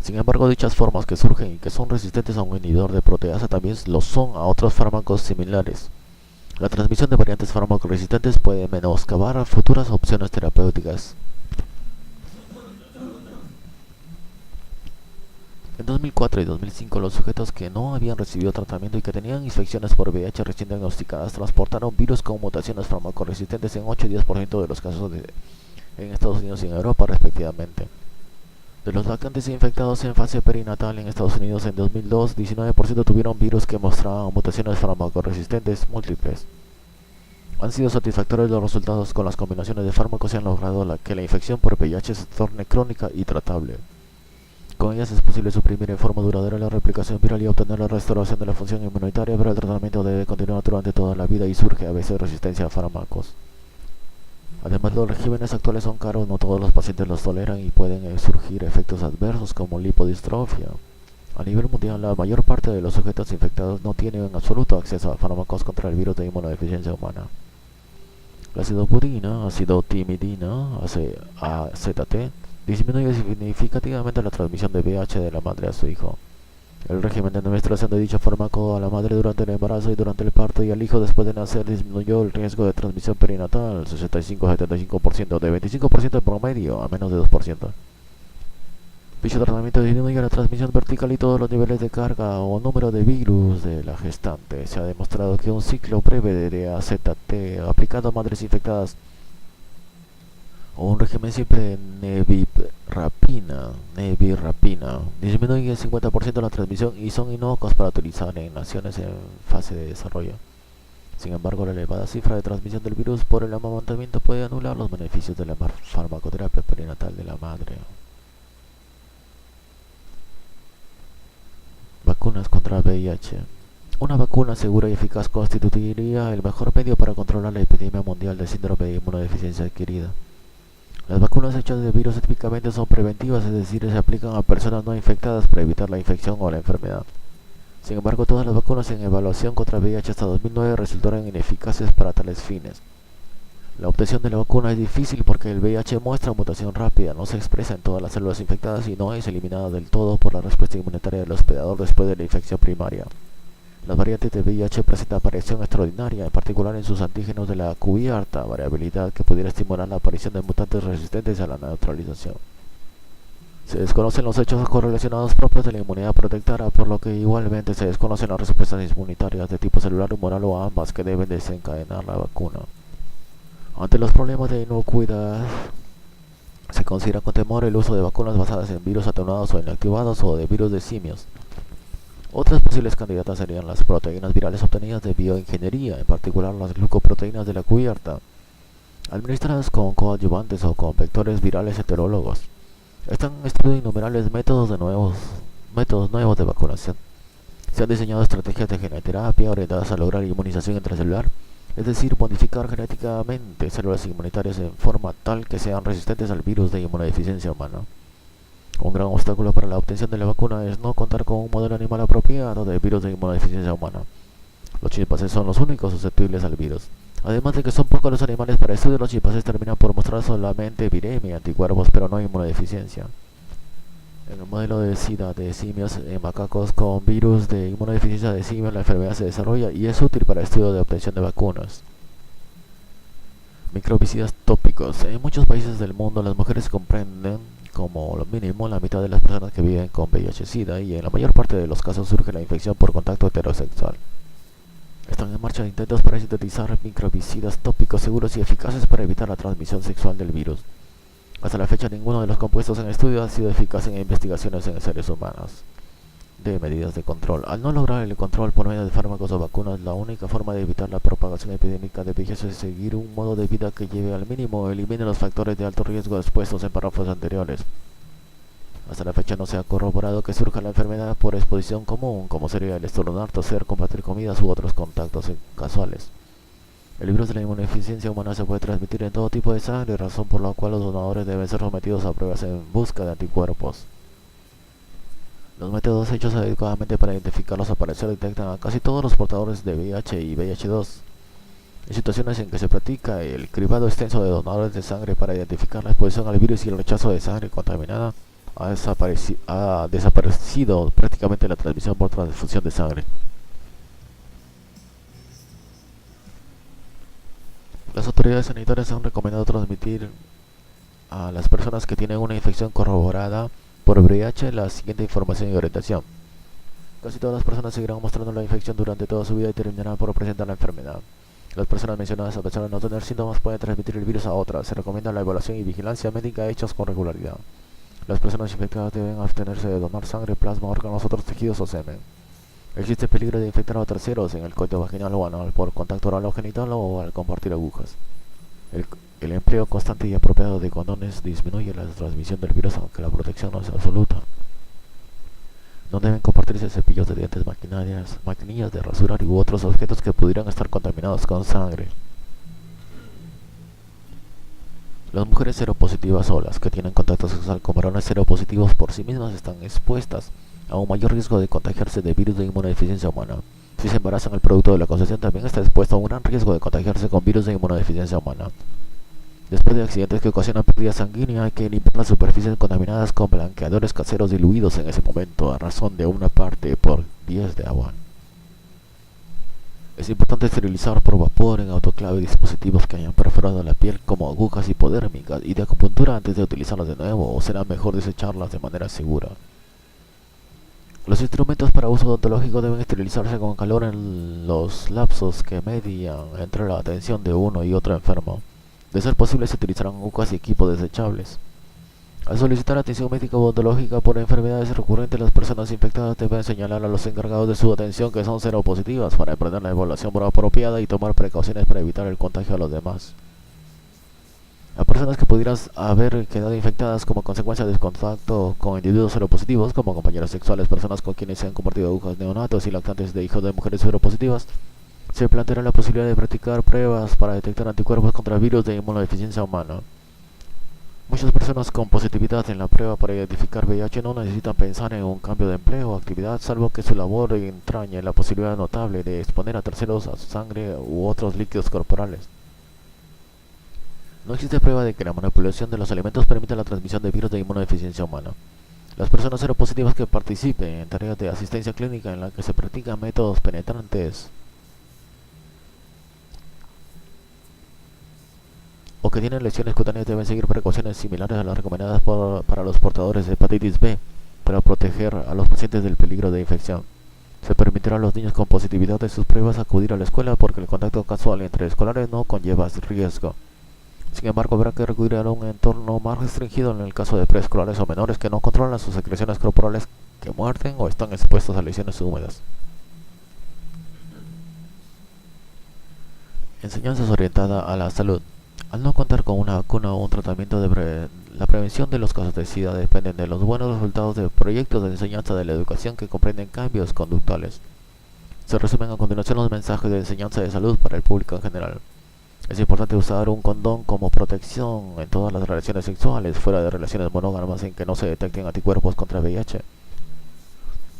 Sin embargo, dichas formas que surgen y que son resistentes a un inhibidor de proteasa también lo son a otros fármacos similares. La transmisión de variantes fármaco-resistentes puede menoscabar futuras opciones terapéuticas. En 2004 y 2005, los sujetos que no habían recibido tratamiento y que tenían infecciones por VIH recién diagnosticadas transportaron virus con mutaciones farmacoresistentes en 8 y 10% de los casos en Estados Unidos y en Europa, respectivamente. De los lactantes infectados en fase perinatal en Estados Unidos en 2002, 19% tuvieron virus que mostraban mutaciones farmacoresistentes múltiples. Han sido satisfactorios los resultados con las combinaciones de fármacos y han logrado que la infección por VIH se torne crónica y tratable. Con ellas es posible suprimir en forma duradera la replicación viral y obtener la restauración de la función inmunitaria, pero el tratamiento debe continuar durante toda la vida y surge a veces resistencia a fármacos. Además, los regímenes actuales son caros, no todos los pacientes los toleran y pueden surgir efectos adversos como lipodistrofia. A nivel mundial, la mayor parte de los sujetos infectados no tienen en absoluto acceso a fármacos contra el virus de inmunodeficiencia humana. La acidopurina, acidotimidina, AZT, disminuye significativamente la transmisión de VIH de la madre a su hijo. El régimen de administración de dicho fármaco a la madre durante el embarazo y durante el parto y al hijo después de nacer disminuyó el riesgo de transmisión perinatal 65-75%, de 25% en promedio a menos de 2%. Dicho tratamiento disminuye la transmisión vertical y todos los niveles de carga o número de virus de la gestante. Se ha demostrado que un ciclo breve de AZT aplicado a madres infectadas o un régimen simple de nevirapina disminuye el 50% la transmisión y son inocuos para utilizar en naciones en fase de desarrollo. Sin embargo, la elevada cifra de transmisión del virus por el amamantamiento puede anular los beneficios de la farmacoterapia perinatal de la madre. Vacunas contra VIH. Una vacuna segura y eficaz constituiría el mejor medio para controlar la epidemia mundial de síndrome de inmunodeficiencia adquirida. Las vacunas hechas de virus típicamente son preventivas, es decir, se aplican a personas no infectadas para evitar la infección o la enfermedad. Sin embargo, todas las vacunas en evaluación contra VIH hasta 2009 resultaron ineficaces para tales fines. La obtención de la vacuna es difícil porque el VIH muestra mutación rápida, no se expresa en todas las células infectadas y no es eliminada del todo por la respuesta inmunitaria del hospedador después de la infección primaria. Las variantes de VIH presentan variación extraordinaria, en particular en sus antígenos de la cubierta, variabilidad que pudiera estimular la aparición de mutantes resistentes a la neutralización. Se desconocen los hechos correlacionados propios de la inmunidad protectora, por lo que igualmente se desconocen las respuestas inmunitarias de tipo celular, humoral o ambas que deben desencadenar la vacuna. Ante los problemas de inocuidad, se considera con temor el uso de vacunas basadas en virus atenuados o inactivados o de virus de simios. Otras posibles candidatas serían las proteínas virales obtenidas de bioingeniería, en particular las glucoproteínas de la cubierta, administradas con coadyuvantes o con vectores virales heterólogos. Están estudiando innumerables métodos nuevos de vacunación. Se han diseñado estrategias de genoterapia orientadas a lograr inmunización intracelular, es decir, modificar genéticamente células inmunitarias en forma tal que sean resistentes al virus de inmunodeficiencia humana. Un gran obstáculo para la obtención de la vacuna es no contar con un modelo animal apropiado de virus de inmunodeficiencia humana. Los chimpancés son los únicos susceptibles al virus. Además de que son pocos los animales para estudio, los chimpancés terminan por mostrar solamente viremia, anticuerpos, pero no inmunodeficiencia. En el modelo de SIDA de simios en macacos con virus de inmunodeficiencia de simios, la enfermedad se desarrolla y es útil para el estudio de obtención de vacunas. Microbicidas tópicos. En muchos países del mundo las mujeres comprenden como lo mínimo la mitad de las personas que viven con VIH-Sida y en la mayor parte de los casos surge la infección por contacto heterosexual. Están en marcha intentos para sintetizar microbicidas tópicos seguros y eficaces para evitar la transmisión sexual del virus. Hasta la fecha ninguno de los compuestos en estudio ha sido eficaz en investigaciones en seres humanos. De medidas de control. Al no lograr el control por medio de fármacos o vacunas, la única forma de evitar la propagación epidémica de VIH es seguir un modo de vida que lleve al mínimo o elimine los factores de alto riesgo expuestos en párrafos anteriores. Hasta la fecha no se ha corroborado que surja la enfermedad por exposición común, como sería el estornudar, toser, compartir comidas u otros contactos casuales. El virus de la inmunodeficiencia humana se puede transmitir en todo tipo de sangre, razón por la cual los donadores deben ser sometidos a pruebas en busca de anticuerpos. Los métodos hechos adecuadamente para identificarlos al parecer detectan a casi todos los portadores de VIH y VIH2. En situaciones en que se practica el cribado extenso de donadores de sangre para identificar la exposición al virus y el rechazo de sangre contaminada, ha desaparecido prácticamente la transmisión por transfusión de sangre. Las autoridades sanitarias han recomendado transmitir a las personas que tienen una infección corroborada por VIH la siguiente información y orientación. Casi todas las personas seguirán mostrando la infección durante toda su vida y terminarán por presentar la enfermedad. Las personas mencionadas, a pesar de no tener síntomas, pueden transmitir el virus a otras. Se recomienda la evaluación y vigilancia médica hechos con regularidad. Las personas infectadas deben abstenerse de donar sangre, plasma, órganos, otros tejidos o semen. Existe peligro de infectar a terceros en el coito vaginal o anal por contacto oral o genital o al compartir agujas. El empleo constante y apropiado de condones disminuye la transmisión del virus, aunque la protección no es absoluta. No deben compartirse cepillos de dientes, maquinillas de rasurar u otros objetos que pudieran estar contaminados con sangre. Las mujeres seropositivas o las que tienen contacto sexual con varones seropositivos por sí mismas están expuestas a un mayor riesgo de contagiarse de virus de inmunodeficiencia humana. Si se embarazan, el producto de la concepción también está expuesto a un gran riesgo de contagiarse con virus de inmunodeficiencia humana. Después de accidentes que ocasionan pérdida sanguínea, hay que limpiar las superficies contaminadas con blanqueadores caseros diluidos en ese momento, a razón de 1 parte por 10 de agua. Es importante esterilizar por vapor en autoclave dispositivos que hayan perforado la piel, como agujas hipodérmicas y de acupuntura, antes de utilizarlas de nuevo, o será mejor desecharlas de manera segura. Los instrumentos para uso odontológico deben esterilizarse con calor en los lapsos que median entre la atención de uno y otro enfermo. De ser posible, se utilizarán agujas y equipos desechables. Al solicitar atención médica o odontológica por enfermedades recurrentes, las personas infectadas deben señalar a los encargados de su atención que son seropositivas para emprender la evaluación apropiada y tomar precauciones para evitar el contagio a los demás. A personas que pudieran haber quedado infectadas como consecuencia de contacto con individuos seropositivos, como compañeros sexuales, personas con quienes se han compartido agujas, neonatos y lactantes de hijos de mujeres seropositivas, se planteará la posibilidad de practicar pruebas para detectar anticuerpos contra el virus de inmunodeficiencia humana. Muchas personas con positividad en la prueba para identificar VIH no necesitan pensar en un cambio de empleo o actividad, salvo que su labor entrañe la posibilidad notable de exponer a terceros a su sangre u otros líquidos corporales. No existe prueba de que la manipulación de los alimentos permita la transmisión de virus de inmunodeficiencia humana. Las personas seropositivas que participen en tareas de asistencia clínica en la que se practican métodos penetrantes o que tienen lesiones cutáneas deben seguir precauciones similares a las recomendadas para los portadores de hepatitis B para proteger a los pacientes del peligro de infección. Se permitirá a los niños con positividad de sus pruebas acudir a la escuela porque el contacto casual entre escolares no conlleva riesgo. Sin embargo, habrá que recurrir a un entorno más restringido en el caso de preescolares o menores que no controlan sus secreciones corporales, que muerden o están expuestos a lesiones húmedas. Enseñanzas orientadas a la salud. Al no contar con una vacuna o un tratamiento la prevención de los casos de SIDA dependen de los buenos resultados de proyectos de enseñanza de la educación que comprenden cambios conductuales. Se resumen a continuación los mensajes de enseñanza de salud para el público en general. Es importante usar un condón como protección en todas las relaciones sexuales, fuera de relaciones monógamas en que no se detecten anticuerpos contra VIH.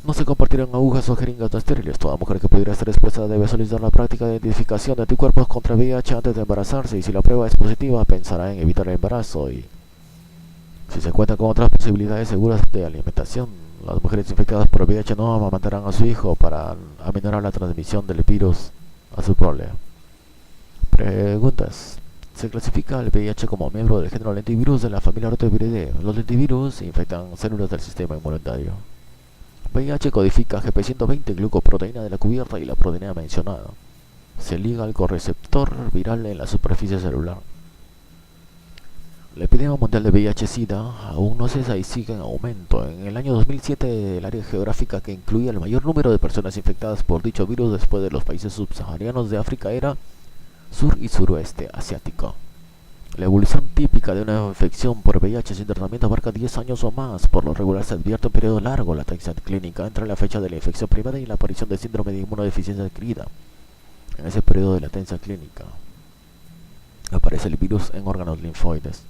No se compartirán agujas o jeringas no estériles. Toda mujer que pudiera estar expuesta debe solicitar la práctica de identificación de anticuerpos contra VIH antes de embarazarse, y si la prueba es positiva, pensará en evitar el embarazo. Y si se cuenta con otras posibilidades seguras de alimentación, las mujeres infectadas por VIH no amamantarán a su hijo para aminorar la transmisión del virus a su prole. Preguntas. Se clasifica el VIH como miembro del género lentivirus de la familia Rotaviride. Los lentivirus infectan células del sistema inmunitario. VIH codifica GP120, glucoproteína de la cubierta, y la proteína mencionada se liga al correceptor viral en la superficie celular. La epidemia mundial de VIH-Sida aún no cesa y sigue en aumento. En el año 2007, el área geográfica que incluía el mayor número de personas infectadas por dicho virus después de los países subsaharianos de África era sur y suroeste asiático. La evolución típica de una infección por VIH sin tratamiento abarca 10 años o más. Por lo regular se advierte un periodo largo de latencia clínica entre la fecha de la infección primera y la aparición de síndrome de inmunodeficiencia adquirida. En ese periodo de latencia clínica aparece el virus en órganos linfoides.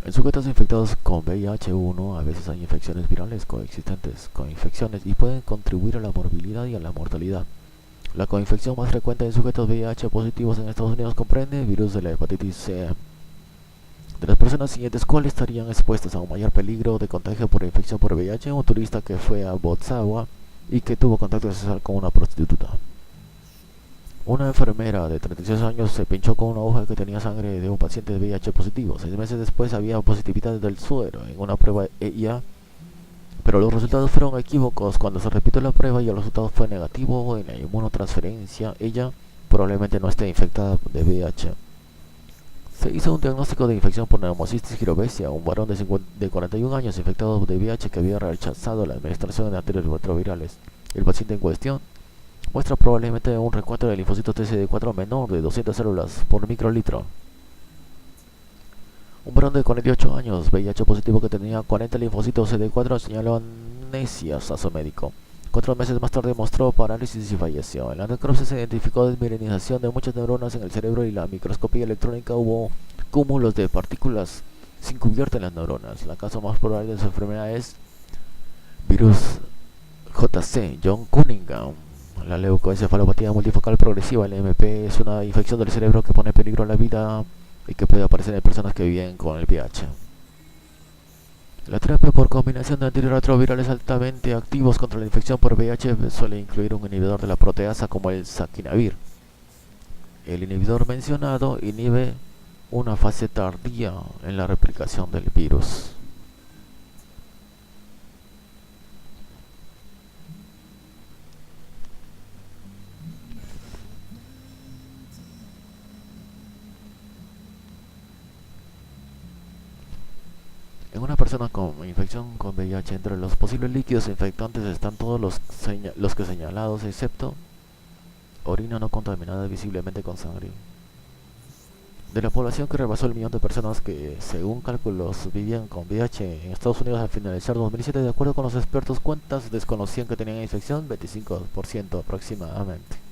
En sujetos infectados con VIH-1 a veces hay infecciones virales coexistentes con infecciones y pueden contribuir a la morbilidad y a la mortalidad. La coinfección más frecuente en sujetos VIH positivos en Estados Unidos comprende el virus de la hepatitis C. De las personas siguientes, ¿cuáles estarían expuestas a un mayor peligro de contagio por infección por VIH? Un turista que fue a Botswana y que tuvo contacto sexual con una prostituta. Una enfermera de 36 años se pinchó con una hoja que tenía sangre de un paciente de VIH positivo. 6 meses después había positividad del suero en una prueba EIA, pero los resultados fueron equívocos. Cuando se repitió la prueba y el resultado fue negativo en la inmunotransferencia, ella probablemente no esté infectada de VIH. Se hizo un diagnóstico de infección por neumocistis girovesia, un varón de 41 años infectado de VIH que había rechazado la administración de antirretrovirales. El paciente en cuestión muestra probablemente un recuento de linfocitos TCD4 menor de 200 células por microlitro. Un varón de 48 años, VIH positivo que tenía 40 linfocitos CD4, señaló amnesias a su médico. 4 meses más tarde mostró parálisis y falleció. En la necropsia se identificó desmirinización de muchas neuronas en el cerebro y la microscopía electrónica hubo cúmulos de partículas sin cubierta en las neuronas. La causa más probable de su enfermedad es virus JC, John Cunningham. La leucoencefalopatía multifocal progresiva, LMP, es una infección del cerebro que pone en peligro la vida y que puede aparecer en personas que viven con el VIH. La terapia por combinación de antirretrovirales altamente activos contra la infección por VIH suele incluir un inhibidor de la proteasa como el saquinavir. El inhibidor mencionado inhibe una fase tardía en la replicación del virus. En una persona con infección con VIH, entre los posibles líquidos infectantes están todos los que señalados, excepto orina no contaminada visiblemente con sangre. De la población que rebasó el millón de personas que, según cálculos, vivían con VIH en Estados Unidos al finalizar 2007, de acuerdo con los expertos, ¿cuántas desconocían que tenían infección? 25% aproximadamente.